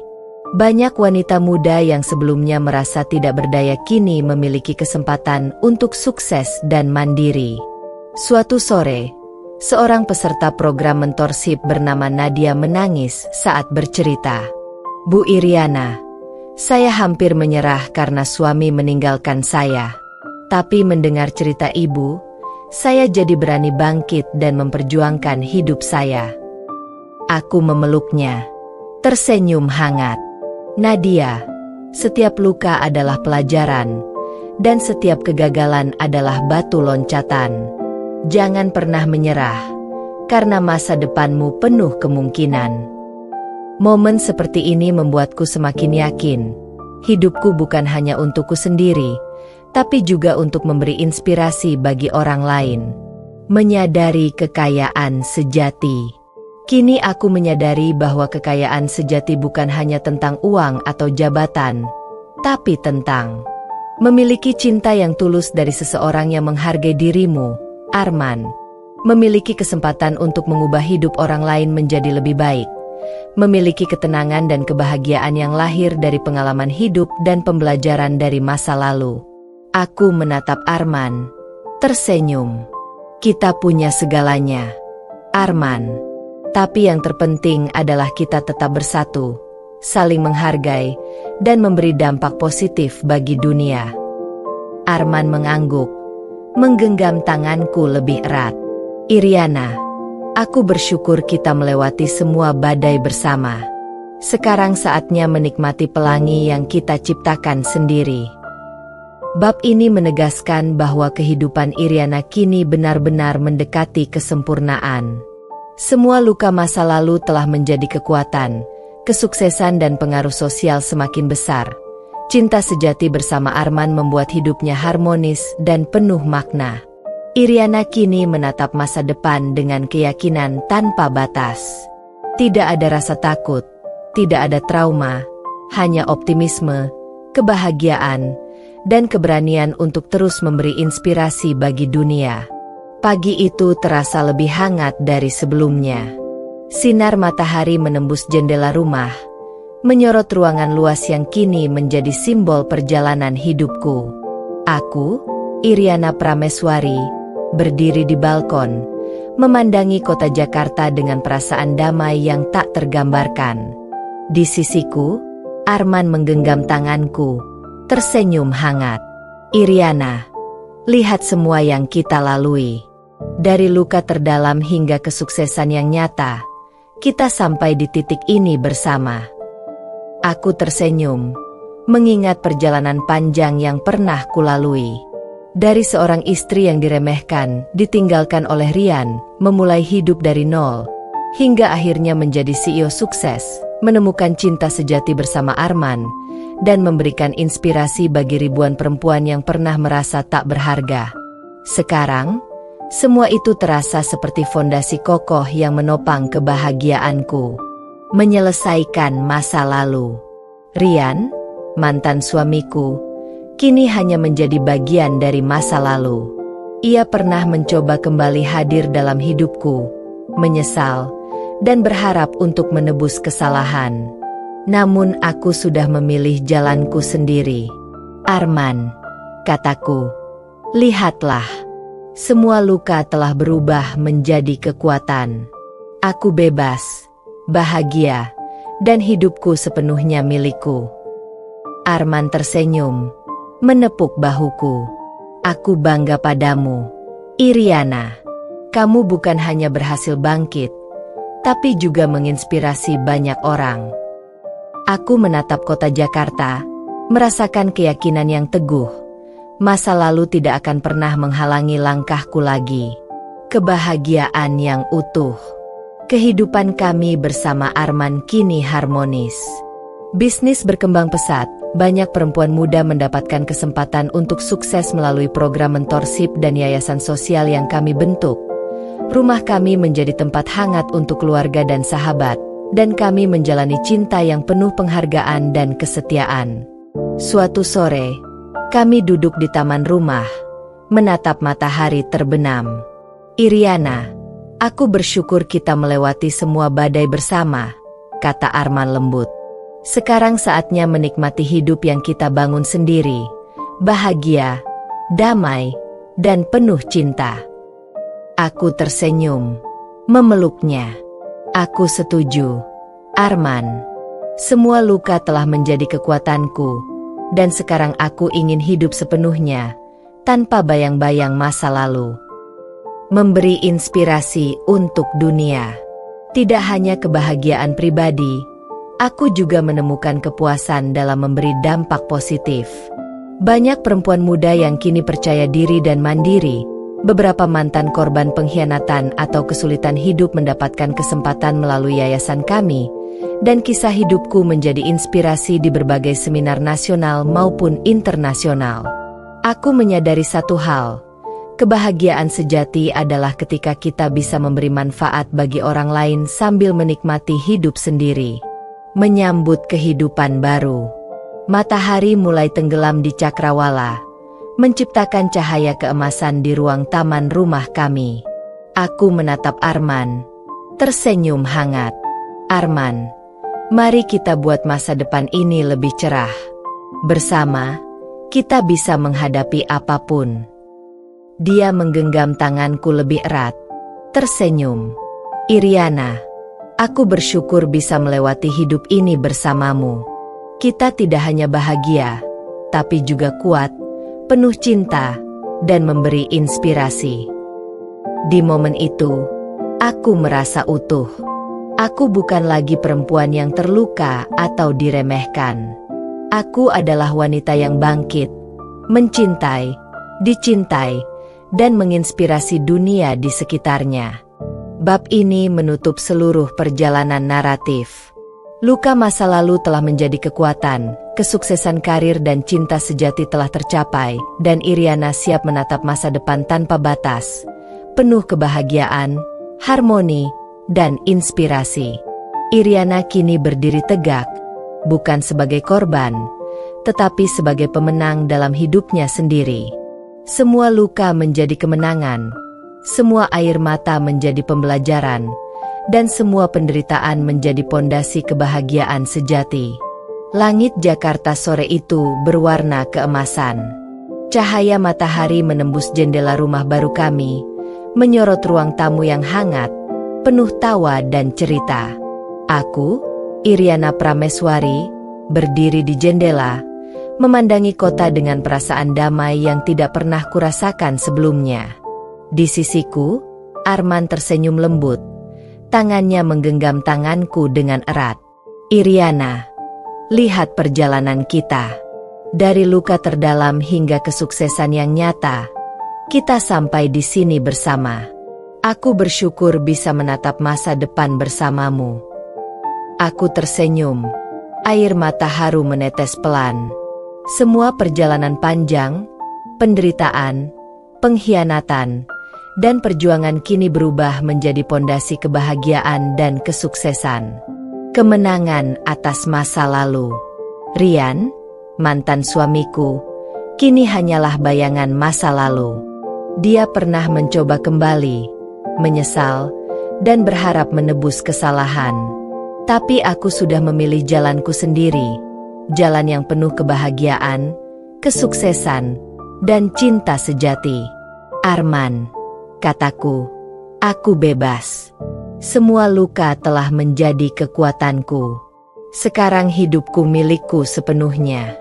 Banyak wanita muda yang sebelumnya merasa tidak berdaya kini memiliki kesempatan untuk sukses dan mandiri. Suatu sore, seorang peserta program mentorship bernama Nadia menangis saat bercerita, "Bu Iriana, saya hampir menyerah karena suami meninggalkan saya. Tapi mendengar cerita ibu, saya jadi berani bangkit dan memperjuangkan hidup saya." Aku memeluknya, tersenyum hangat. "Nadia, setiap luka adalah pelajaran, dan setiap kegagalan adalah batu loncatan. Jangan pernah menyerah, karena masa depanmu penuh kemungkinan." Momen seperti ini membuatku semakin yakin, hidupku bukan hanya untukku sendiri, tapi juga untuk memberi inspirasi bagi orang lain. Menyadari kekayaan sejati. Kini aku menyadari bahwa kekayaan sejati bukan hanya tentang uang atau jabatan, tapi tentang memiliki cinta yang tulus dari seseorang yang menghargai dirimu, Arman. Memiliki kesempatan untuk mengubah hidup orang lain menjadi lebih baik. Memiliki ketenangan dan kebahagiaan yang lahir dari pengalaman hidup dan pembelajaran dari masa lalu. Aku menatap Arman, tersenyum. Kita punya segalanya, Arman. Tapi yang terpenting adalah kita tetap bersatu, saling menghargai, dan memberi dampak positif bagi dunia. Arman mengangguk, menggenggam tanganku lebih erat. "Iriana, aku bersyukur kita melewati semua badai bersama. Sekarang saatnya menikmati pelangi yang kita ciptakan sendiri." Bab ini menegaskan bahwa kehidupan Iriana kini benar-benar mendekati kesempurnaan. Semua luka masa lalu telah menjadi kekuatan, kesuksesan dan pengaruh sosial semakin besar. Cinta sejati bersama Arman membuat hidupnya harmonis dan penuh makna. Iriana kini menatap masa depan dengan keyakinan tanpa batas. Tidak ada rasa takut, tidak ada trauma, hanya optimisme, kebahagiaan, dan keberanian untuk terus memberi inspirasi bagi dunia. Pagi itu terasa lebih hangat dari sebelumnya. Sinar matahari menembus jendela rumah, menyorot ruangan luas yang kini menjadi simbol perjalanan hidupku. Aku, Iriana Prameswari, berdiri di balkon, memandangi kota Jakarta dengan perasaan damai yang tak tergambarkan. Di sisiku, Arman menggenggam tanganku, tersenyum hangat. Iriana, lihat semua yang kita lalui. Dari luka terdalam hingga kesuksesan yang nyata, kita sampai di titik ini bersama. Aku tersenyum, mengingat perjalanan panjang yang pernah kulalui. Dari seorang istri yang diremehkan, ditinggalkan oleh Rian, memulai hidup dari nol, hingga akhirnya menjadi CEO sukses, menemukan cinta sejati bersama Arman, dan memberikan inspirasi bagi ribuan perempuan yang pernah merasa tak berharga. Sekarang, semua itu terasa seperti fondasi kokoh yang menopang kebahagiaanku. Menyelesaikan masa lalu. Rian, mantan suamiku, kini hanya menjadi bagian dari masa lalu. Ia pernah mencoba kembali hadir dalam hidupku, menyesal, dan berharap untuk menebus kesalahan. Namun aku sudah memilih jalanku sendiri. Arman, kataku, lihatlah, semua luka telah berubah menjadi kekuatan. Aku bebas, bahagia, dan hidupku sepenuhnya milikku. Arman tersenyum, menepuk bahuku. Aku bangga padamu, Iriana. Kamu bukan hanya berhasil bangkit, tapi juga menginspirasi banyak orang. Aku menatap kota Jakarta, merasakan keyakinan yang teguh. Masa lalu tidak akan pernah menghalangi langkahku lagi. Kebahagiaan yang utuh. Kehidupan kami bersama Arman kini harmonis. Bisnis berkembang pesat, banyak perempuan muda mendapatkan kesempatan untuk sukses melalui program mentorship dan yayasan sosial yang kami bentuk. Rumah kami menjadi tempat hangat untuk keluarga dan sahabat, dan kami menjalani cinta yang penuh penghargaan dan kesetiaan. Suatu sore, kami duduk di taman rumah, menatap matahari terbenam. Iriana, aku bersyukur kita melewati semua badai bersama, kata Arman lembut. Sekarang saatnya menikmati hidup yang kita bangun sendiri, bahagia, damai, dan penuh cinta. Aku tersenyum, memeluknya. Aku setuju, Arman. Semua luka telah menjadi kekuatanku, dan sekarang aku ingin hidup sepenuhnya, tanpa bayang-bayang masa lalu. Memberi inspirasi untuk dunia. Tidak hanya kebahagiaan pribadi, aku juga menemukan kepuasan dalam memberi dampak positif. Banyak perempuan muda yang kini percaya diri dan mandiri, beberapa mantan korban pengkhianatan atau kesulitan hidup mendapatkan kesempatan melalui yayasan kami, dan kisah hidupku menjadi inspirasi di berbagai seminar nasional maupun internasional. Aku menyadari satu hal, kebahagiaan sejati adalah ketika kita bisa memberi manfaat bagi orang lain sambil menikmati hidup sendiri. Menyambut kehidupan baru. Matahari mulai tenggelam di cakrawala, menciptakan cahaya keemasan di ruang taman rumah kami. Aku menatap Arman, tersenyum hangat. Arman, mari kita buat masa depan ini lebih cerah. Bersama, kita bisa menghadapi apapun. Dia menggenggam tanganku lebih erat, tersenyum. Iriana, aku bersyukur bisa melewati hidup ini bersamamu. Kita tidak hanya bahagia, tapi juga kuat, penuh cinta, dan memberi inspirasi. Di momen itu, aku merasa utuh. Aku bukan lagi perempuan yang terluka atau diremehkan. Aku adalah wanita yang bangkit, mencintai, dicintai, dan menginspirasi dunia di sekitarnya. Bab ini menutup seluruh perjalanan naratif. Luka masa lalu telah menjadi kekuatan, kesuksesan karir dan cinta sejati telah tercapai, dan Iriana siap menatap masa depan tanpa batas, penuh kebahagiaan, harmoni, dan inspirasi. Iriana kini berdiri tegak, bukan sebagai korban, tetapi sebagai pemenang dalam hidupnya sendiri. Semua luka menjadi kemenangan, semua air mata menjadi pembelajaran, dan semua penderitaan menjadi pondasi kebahagiaan sejati. Langit Jakarta sore itu berwarna keemasan. Cahaya matahari menembus jendela rumah baru kami, menyorot ruang tamu yang hangat, penuh tawa dan cerita. Aku, Iriana Prameswari, berdiri di jendela, memandangi kota dengan perasaan damai yang tidak pernah kurasakan sebelumnya. Di sisiku, Arman tersenyum lembut. Tangannya menggenggam tanganku dengan erat. Iriana, lihat perjalanan kita. Dari luka terdalam hingga kesuksesan yang nyata, kita sampai di sini bersama. Aku bersyukur bisa menatap masa depan bersamamu. Aku tersenyum. Air mata haru menetes pelan. Semua perjalanan panjang, penderitaan, pengkhianatan, dan perjuangan kini berubah menjadi pondasi kebahagiaan dan kesuksesan. Kemenangan atas masa lalu. Rian, mantan suamiku, kini hanyalah bayangan masa lalu. Dia pernah mencoba kembali, menyesal, dan berharap menebus kesalahan. Tapi aku sudah memilih jalanku sendiri, jalan yang penuh kebahagiaan, kesuksesan, dan cinta sejati. Arman, kataku, aku bebas. Semua luka telah menjadi kekuatanku. Sekarang hidupku milikku sepenuhnya.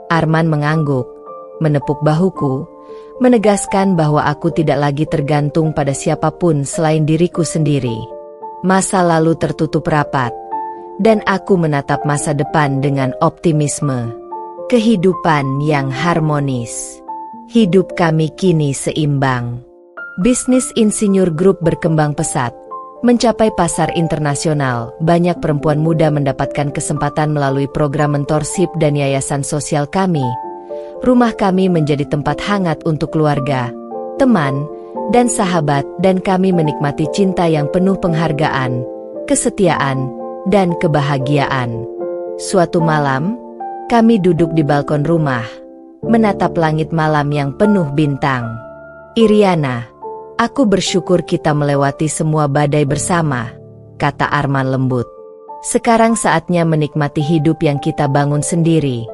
Arman mengangguk, menepuk bahuku, menegaskan bahwa aku tidak lagi tergantung pada siapapun selain diriku sendiri. Masa lalu tertutup rapat, dan aku menatap masa depan dengan optimisme. Kehidupan yang harmonis. Hidup kami kini seimbang. Bisnis Insinyur Group berkembang pesat, mencapai pasar internasional. Banyak perempuan muda mendapatkan kesempatan melalui program mentorship dan yayasan sosial kami. Rumah kami menjadi tempat hangat untuk keluarga, teman, dan sahabat, dan kami menikmati cinta yang penuh penghargaan, kesetiaan, dan kebahagiaan. Suatu malam, kami duduk di balkon rumah, menatap langit malam yang penuh bintang. Iriana, aku bersyukur kita melewati semua badai bersama, kata Arman lembut. Sekarang saatnya menikmati hidup yang kita bangun sendiri,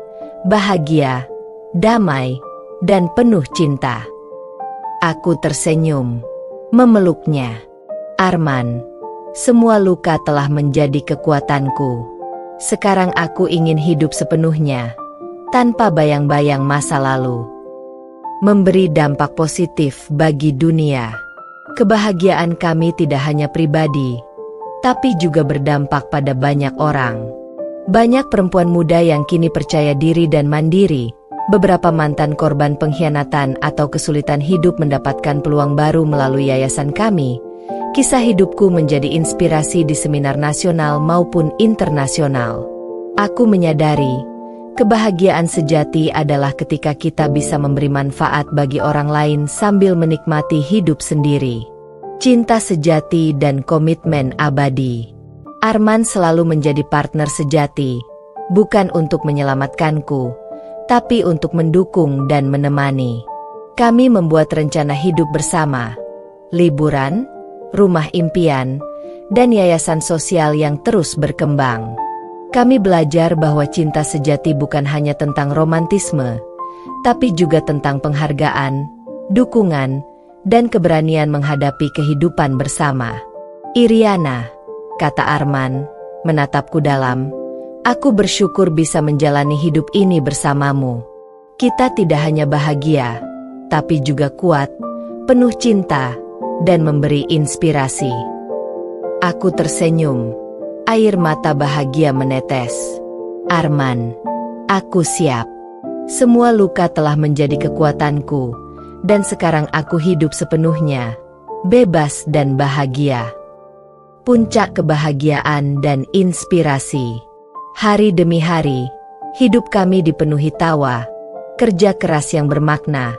bahagia, damai, dan penuh cinta. Aku tersenyum, memeluknya. Arman, semua luka telah menjadi kekuatanku. Sekarang aku ingin hidup sepenuhnya, tanpa bayang-bayang masa lalu. Memberi dampak positif bagi dunia. Kebahagiaan kami tidak hanya pribadi, tapi juga berdampak pada banyak orang. Banyak perempuan muda yang kini percaya diri dan mandiri. Beberapa mantan korban pengkhianatan atau kesulitan hidup mendapatkan peluang baru melalui yayasan kami. Kisah hidupku menjadi inspirasi di seminar nasional maupun internasional. Aku menyadari, kebahagiaan sejati adalah ketika kita bisa memberi manfaat bagi orang lain sambil menikmati hidup sendiri. Cinta sejati dan komitmen abadi. Arman selalu menjadi partner sejati, bukan untuk menyelamatkanku, tapi untuk mendukung dan menemani. Kami membuat rencana hidup bersama, liburan, rumah impian, dan yayasan sosial yang terus berkembang. Kami belajar bahwa cinta sejati bukan hanya tentang romantisme, tapi juga tentang penghargaan, dukungan, dan keberanian menghadapi kehidupan bersama. Iriana, kata Arman, menatapku dalam, aku bersyukur bisa menjalani hidup ini bersamamu. Kita tidak hanya bahagia, tapi juga kuat, penuh cinta, dan memberi inspirasi. Aku tersenyum. Air mata bahagia menetes. Arman, aku siap. Semua luka telah menjadi kekuatanku, dan sekarang aku hidup sepenuhnya, bebas dan bahagia. puncak kebahagiaan dan inspirasi. Hari demi hari, hidup kami dipenuhi tawa, kerja keras yang bermakna,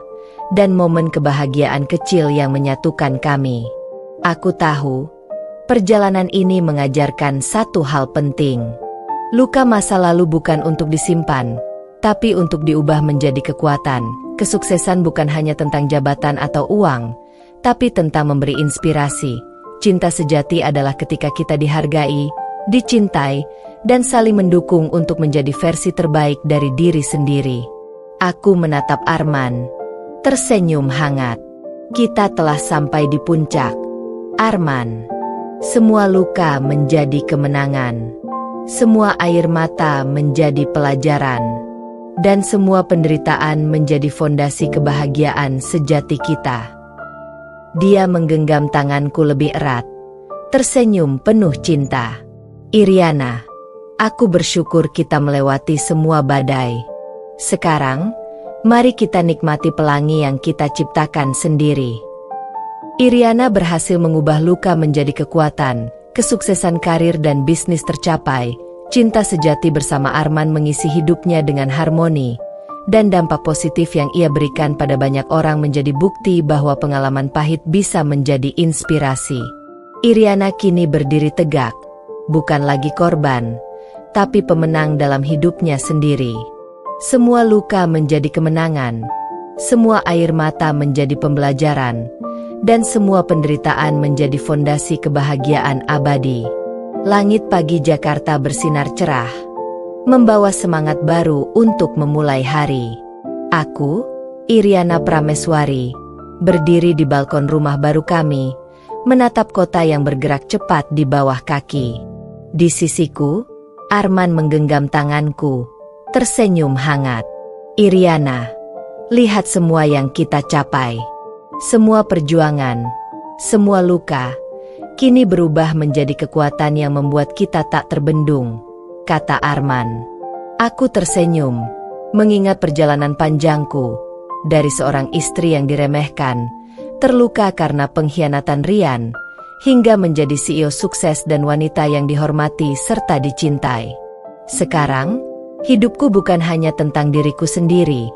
dan momen kebahagiaan kecil yang menyatukan kami. Aku tahu, perjalanan ini mengajarkan satu hal penting. Luka masa lalu bukan untuk disimpan, tapi untuk diubah menjadi kekuatan. Kesuksesan bukan hanya tentang jabatan atau uang, tapi tentang memberi inspirasi. Cinta sejati adalah ketika kita dihargai, dicintai, dan saling mendukung untuk menjadi versi terbaik dari diri sendiri. Aku menatap Arman, tersenyum hangat. Kita telah sampai di puncak. Arman, semua luka menjadi kemenangan. Semua air mata menjadi pelajaran. Dan semua penderitaan menjadi fondasi kebahagiaan sejati kita. Dia menggenggam tanganku lebih erat, tersenyum penuh cinta. Iriana, aku bersyukur kita melewati semua badai. Sekarang, mari kita nikmati pelangi yang kita ciptakan sendiri. Iriana berhasil mengubah luka menjadi kekuatan, kesuksesan karir dan bisnis tercapai. Cinta sejati bersama Arman mengisi hidupnya dengan harmoni, dan dampak positif yang ia berikan pada banyak orang menjadi bukti bahwa pengalaman pahit bisa menjadi inspirasi. Iriana kini berdiri tegak, bukan lagi korban, tapi pemenang dalam hidupnya sendiri. Semua luka menjadi kemenangan, semua air mata menjadi pembelajaran, dan semua penderitaan menjadi fondasi kebahagiaan abadi. Langit pagi Jakarta bersinar cerah, membawa semangat baru untuk memulai hari. Aku, Iriana Prameswari, berdiri di balkon rumah baru kami, menatap kota yang bergerak cepat di bawah kaki. Di sisiku, Arman menggenggam tanganku, tersenyum hangat. Iriana, lihat semua yang kita capai. Semua perjuangan, semua luka, kini berubah menjadi kekuatan yang membuat kita tak terbendung, kata Arman. Aku tersenyum, mengingat perjalanan panjangku, dari seorang istri yang diremehkan, terluka karena pengkhianatan Rian, hingga menjadi CEO sukses dan wanita yang dihormati serta dicintai. Sekarang, hidupku bukan hanya tentang diriku sendiri,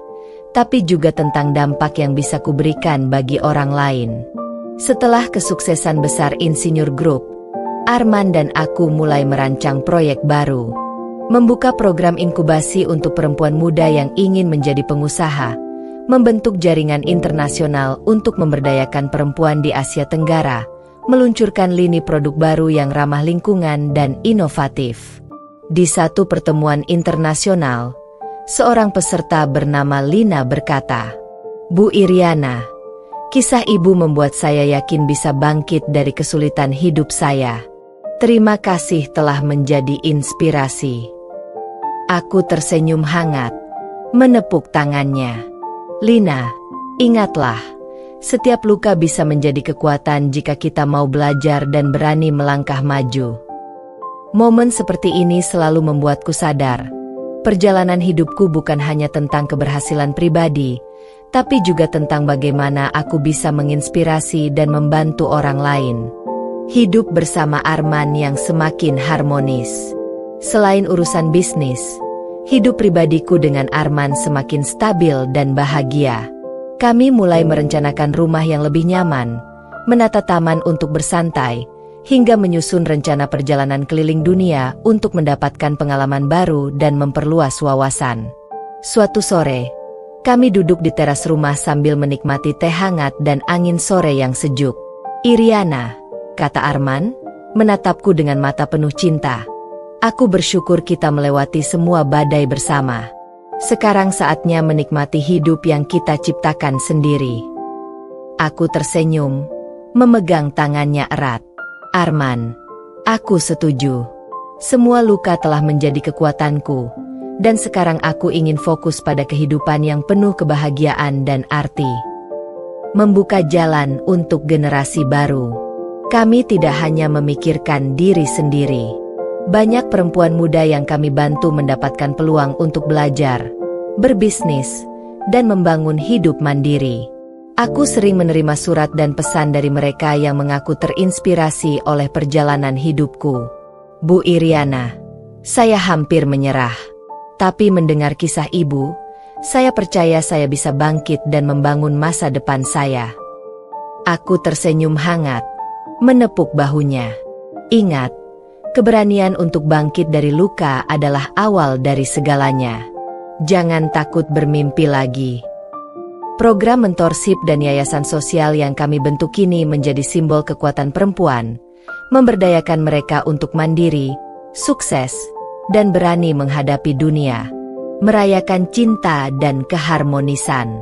tapi juga tentang dampak yang bisa kuberikan bagi orang lain. Setelah kesuksesan besar Insinyur Group, Arman dan aku mulai merancang proyek baru. Membuka program inkubasi untuk perempuan muda yang ingin menjadi pengusaha, membentuk jaringan internasional untuk memberdayakan perempuan di Asia Tenggara, meluncurkan lini produk baru yang ramah lingkungan dan inovatif. Di satu pertemuan internasional, seorang peserta bernama Lina berkata, "Bu Iriana, kisah ibu membuat saya yakin bisa bangkit dari kesulitan hidup saya. Terima kasih telah menjadi inspirasi." Aku tersenyum hangat, menepuk tangannya. Lina, ingatlah, setiap luka bisa menjadi kekuatan jika kita mau belajar dan berani melangkah maju. Momen seperti ini selalu membuatku sadar, perjalanan hidupku bukan hanya tentang keberhasilan pribadi, tapi juga tentang bagaimana aku bisa menginspirasi dan membantu orang lain. Hidup bersama Arman yang semakin harmonis. Selain urusan bisnis, hidup pribadiku dengan Arman semakin stabil dan bahagia. Kami mulai merencanakan rumah yang lebih nyaman, menata taman untuk bersantai, hingga menyusun rencana perjalanan keliling dunia untuk mendapatkan pengalaman baru dan memperluas wawasan. Suatu sore, kami duduk di teras rumah sambil menikmati teh hangat dan angin sore yang sejuk. "Iriana," kata Arman, menatapku dengan mata penuh cinta. "Aku bersyukur kita melewati semua badai bersama. Sekarang saatnya menikmati hidup yang kita ciptakan sendiri." Aku tersenyum, memegang tangannya erat. "Arman, aku setuju. Semua luka telah menjadi kekuatanku, dan sekarang aku ingin fokus pada kehidupan yang penuh kebahagiaan dan arti. Membuka jalan untuk generasi baru. Kami tidak hanya memikirkan diri sendiri. Banyak perempuan muda yang kami bantu mendapatkan peluang untuk belajar, berbisnis, dan membangun hidup mandiri. Aku sering menerima surat dan pesan dari mereka yang mengaku terinspirasi oleh perjalanan hidupku. Bu Iriana, saya hampir menyerah. Tapi mendengar kisah ibu, saya percaya saya bisa bangkit dan membangun masa depan saya. Aku tersenyum hangat, menepuk bahunya. Ingat, keberanian untuk bangkit dari luka adalah awal dari segalanya. Jangan takut bermimpi lagi. Program mentorship dan yayasan sosial yang kami bentuk kini menjadi simbol kekuatan perempuan, memberdayakan mereka untuk mandiri, sukses, dan berani menghadapi dunia. Merayakan cinta dan keharmonisan.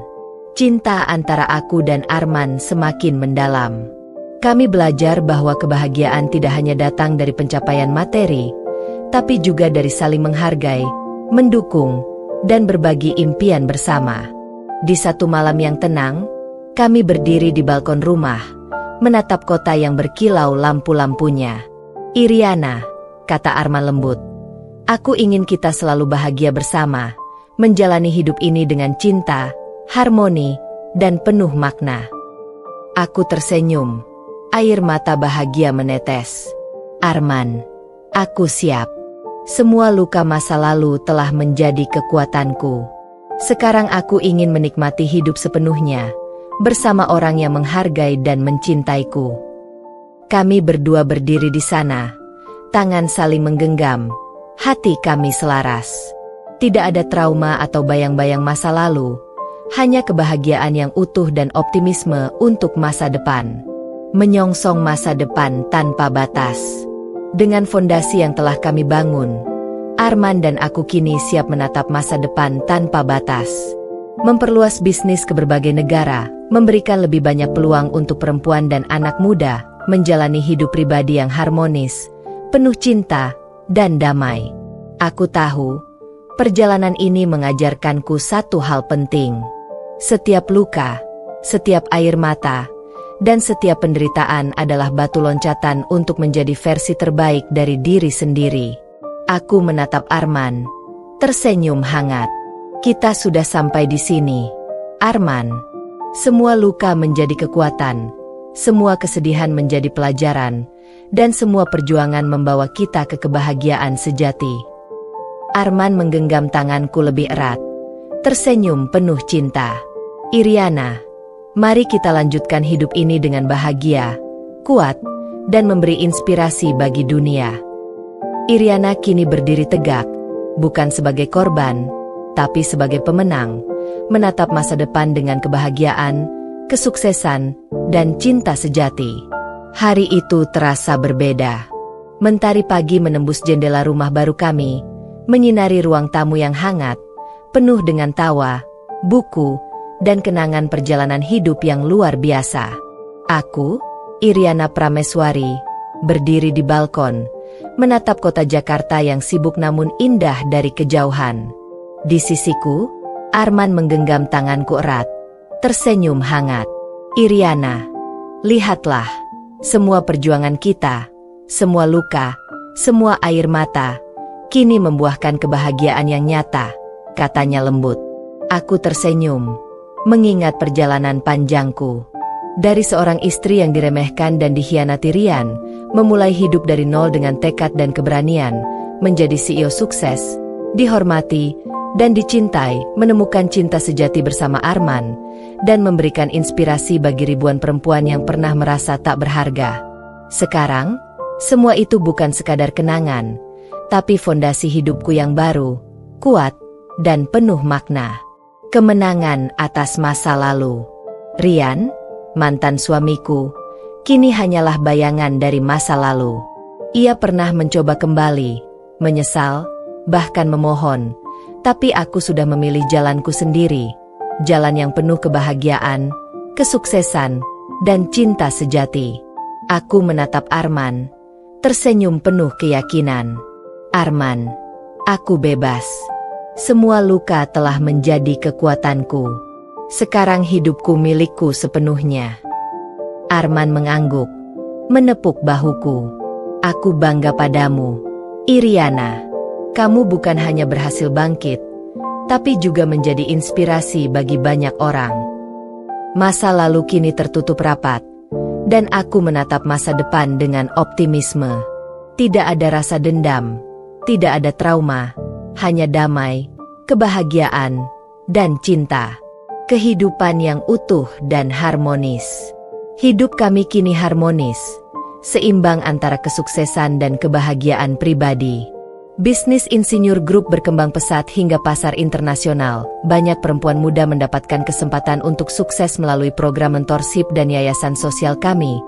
Cinta antara aku dan Arman semakin mendalam. Kami belajar bahwa kebahagiaan tidak hanya datang dari pencapaian materi, tapi juga dari saling menghargai, mendukung, dan berbagi impian bersama. Di satu malam yang tenang, kami berdiri di balkon rumah, menatap kota yang berkilau lampu-lampunya. Iriana, kata Arman lembut, aku ingin kita selalu bahagia bersama, menjalani hidup ini dengan cinta, harmoni, dan penuh makna. Aku tersenyum, air mata bahagia menetes. Arman, aku siap. Semua luka masa lalu telah menjadi kekuatanku. Sekarang aku ingin menikmati hidup sepenuhnya, bersama orang yang menghargai dan mencintaiku. Kami berdua berdiri di sana, tangan saling menggenggam, hati kami selaras. Tidak ada trauma atau bayang-bayang masa lalu, hanya kebahagiaan yang utuh dan optimisme untuk masa depan. Menyongsong masa depan tanpa batas. Dengan fondasi yang telah kami bangun, Arman dan aku kini siap menatap masa depan tanpa batas. Memperluas bisnis ke berbagai negara, memberikan lebih banyak peluang untuk perempuan dan anak muda, menjalani hidup pribadi yang harmonis, penuh cinta, dan damai. Aku tahu, perjalanan ini mengajarkanku satu hal penting. Setiap luka, setiap air mata, dan setiap penderitaan adalah batu loncatan untuk menjadi versi terbaik dari diri sendiri. Aku menatap Arman, tersenyum hangat. Kita sudah sampai di sini, Arman. Semua luka menjadi kekuatan, semua kesedihan menjadi pelajaran, dan semua perjuangan membawa kita ke kebahagiaan sejati. Arman menggenggam tanganku lebih erat, tersenyum penuh cinta. Iriana, mari kita lanjutkan hidup ini dengan bahagia, kuat, dan memberi inspirasi bagi dunia. Iriana kini berdiri tegak, bukan sebagai korban, tapi sebagai pemenang, menatap masa depan dengan kebahagiaan, kesuksesan, dan cinta sejati. Hari itu terasa berbeda. Mentari pagi menembus jendela rumah baru kami, menyinari ruang tamu yang hangat, penuh dengan tawa, buku, dan kenangan perjalanan hidup yang luar biasa. Aku, Iriana Prameswari, berdiri di balkon, menatap kota Jakarta yang sibuk namun indah dari kejauhan. Di sisiku, Arman menggenggam tanganku erat, tersenyum hangat. Iriana, lihatlah, semua perjuangan kita, semua luka, semua air mata, kini membuahkan kebahagiaan yang nyata, katanya lembut. Aku tersenyum, mengingat perjalanan panjangku. Dari seorang istri yang diremehkan dan dikhianati Rian, memulai hidup dari nol dengan tekad dan keberanian, menjadi CEO sukses, dihormati, dan dicintai, menemukan cinta sejati bersama Arman, dan memberikan inspirasi bagi ribuan perempuan yang pernah merasa tak berharga. Sekarang, semua itu bukan sekadar kenangan, tapi fondasi hidupku yang baru, kuat, dan penuh makna. Kemenangan atas masa lalu. Rian, mantan suamiku, kini hanyalah bayangan dari masa lalu. Ia pernah mencoba kembali, menyesal, bahkan memohon, tapi aku sudah memilih jalanku sendiri, jalan yang penuh kebahagiaan, kesuksesan, dan cinta sejati. Aku menatap Arman, tersenyum penuh keyakinan. Arman, aku bebas. Semua luka telah menjadi kekuatanku. Sekarang hidupku milikku sepenuhnya. Arman mengangguk, menepuk bahuku. Aku bangga padamu, Iriana. Kamu bukan hanya berhasil bangkit, tapi juga menjadi inspirasi bagi banyak orang. Masa lalu kini tertutup rapat, dan aku menatap masa depan dengan optimisme. Tidak ada rasa dendam, tidak ada trauma, hanya damai, kebahagiaan, dan cinta. Kehidupan yang utuh dan harmonis. Hidup kami kini harmonis, seimbang antara kesuksesan dan kebahagiaan pribadi. Bisnis Insinyur Group berkembang pesat hingga pasar internasional. Banyak perempuan muda mendapatkan kesempatan untuk sukses melalui program mentorship dan yayasan sosial kami.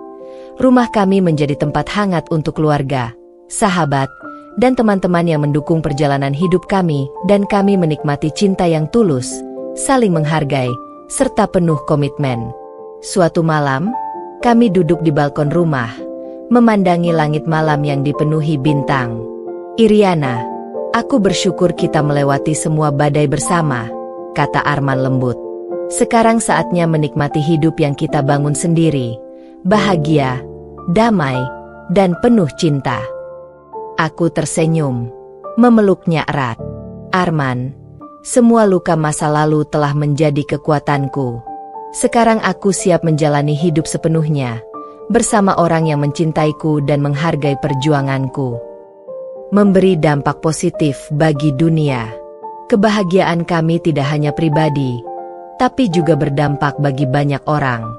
Rumah kami menjadi tempat hangat untuk keluarga, sahabat, dan teman-teman yang mendukung perjalanan hidup kami, dan kami menikmati cinta yang tulus, saling menghargai, serta penuh komitmen. Suatu malam, kami duduk di balkon rumah, memandangi langit malam yang dipenuhi bintang. "Iriana, aku bersyukur kita melewati semua badai bersama," kata Arman lembut. "Sekarang saatnya menikmati hidup yang kita bangun sendiri, bahagia, damai, dan penuh cinta." Aku tersenyum, memeluknya erat. "Arman, semua luka masa lalu telah menjadi kekuatanku. Sekarang aku siap menjalani hidup sepenuhnya, bersama orang yang mencintaiku dan menghargai perjuanganku. Memberi dampak positif bagi dunia. Kebahagiaan kami tidak hanya pribadi, tapi juga berdampak bagi banyak orang.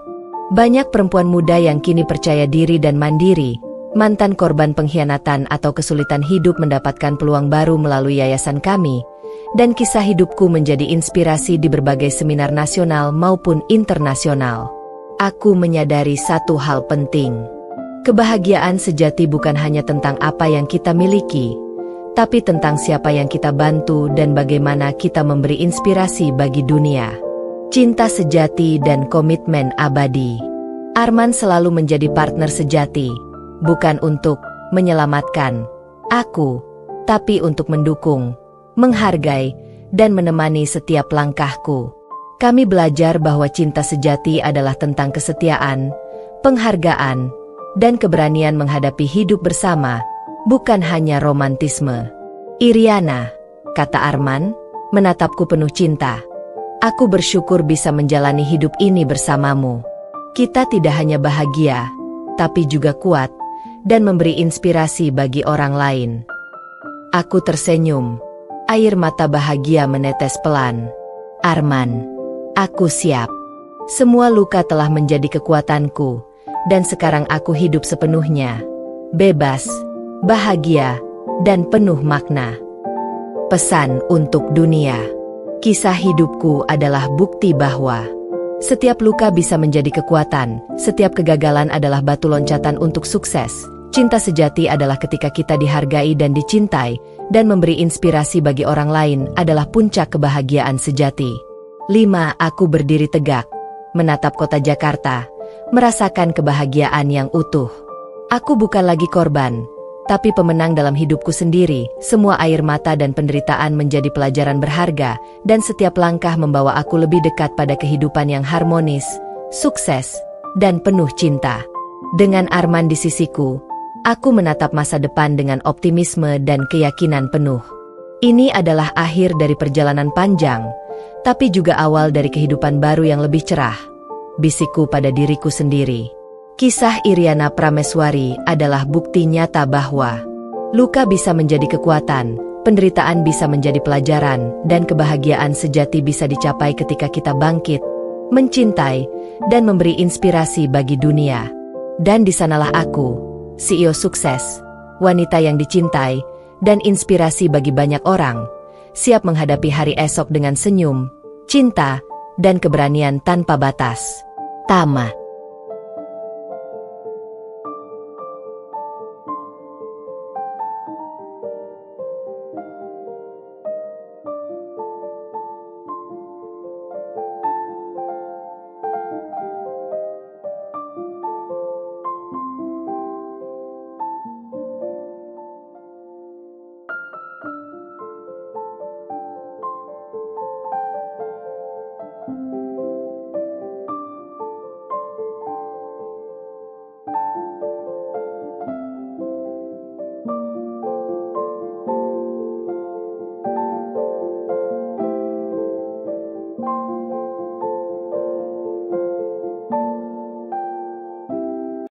Banyak perempuan muda yang kini percaya diri dan mandiri, mantan korban pengkhianatan atau kesulitan hidup mendapatkan peluang baru melalui yayasan kami, dan kisah hidupku menjadi inspirasi di berbagai seminar nasional maupun internasional. Aku menyadari satu hal penting. Kebahagiaan sejati bukan hanya tentang apa yang kita miliki, tapi tentang siapa yang kita bantu dan bagaimana kita memberi inspirasi bagi dunia. Cinta sejati dan komitmen abadi. Arman selalu menjadi partner sejati, bukan untuk menyelamatkan aku, tapi untuk mendukung, menghargai, dan menemani setiap langkahku. Kami belajar bahwa cinta sejati adalah tentang kesetiaan, penghargaan, dan keberanian menghadapi hidup bersama, bukan hanya romantisme. "Iriana," kata Arman, menatapku penuh cinta. "Aku bersyukur bisa menjalani hidup ini bersamamu. Kita tidak hanya bahagia, tapi juga kuat, dan memberi inspirasi bagi orang lain." Aku tersenyum, air mata bahagia menetes pelan. "Arman, aku siap. Semua luka telah menjadi kekuatanku, dan sekarang aku hidup sepenuhnya, bebas, bahagia, dan penuh makna." Pesan untuk dunia. Kisah hidupku adalah bukti bahwa setiap luka bisa menjadi kekuatan, setiap kegagalan adalah batu loncatan untuk sukses. Cinta sejati adalah ketika kita dihargai dan dicintai, dan memberi inspirasi bagi orang lain adalah puncak kebahagiaan sejati. 5. Aku berdiri tegak, menatap kota Jakarta, merasakan kebahagiaan yang utuh. Aku bukan lagi korban, tapi pemenang dalam hidupku sendiri. Semua air mata dan penderitaan menjadi pelajaran berharga, dan setiap langkah membawa aku lebih dekat pada kehidupan yang harmonis, sukses, dan penuh cinta. Dengan Arman di sisiku, aku menatap masa depan dengan optimisme dan keyakinan penuh. Ini adalah akhir dari perjalanan panjang, tapi juga awal dari kehidupan baru yang lebih cerah, bisikku pada diriku sendiri. Kisah Iriana Prameswari adalah bukti nyata bahwa luka bisa menjadi kekuatan, penderitaan bisa menjadi pelajaran, dan kebahagiaan sejati bisa dicapai ketika kita bangkit, mencintai, dan memberi inspirasi bagi dunia. Dan di sanalah aku, CEO sukses, wanita yang dicintai, dan inspirasi bagi banyak orang, siap menghadapi hari esok dengan senyum, cinta, dan keberanian tanpa batas. Tamat.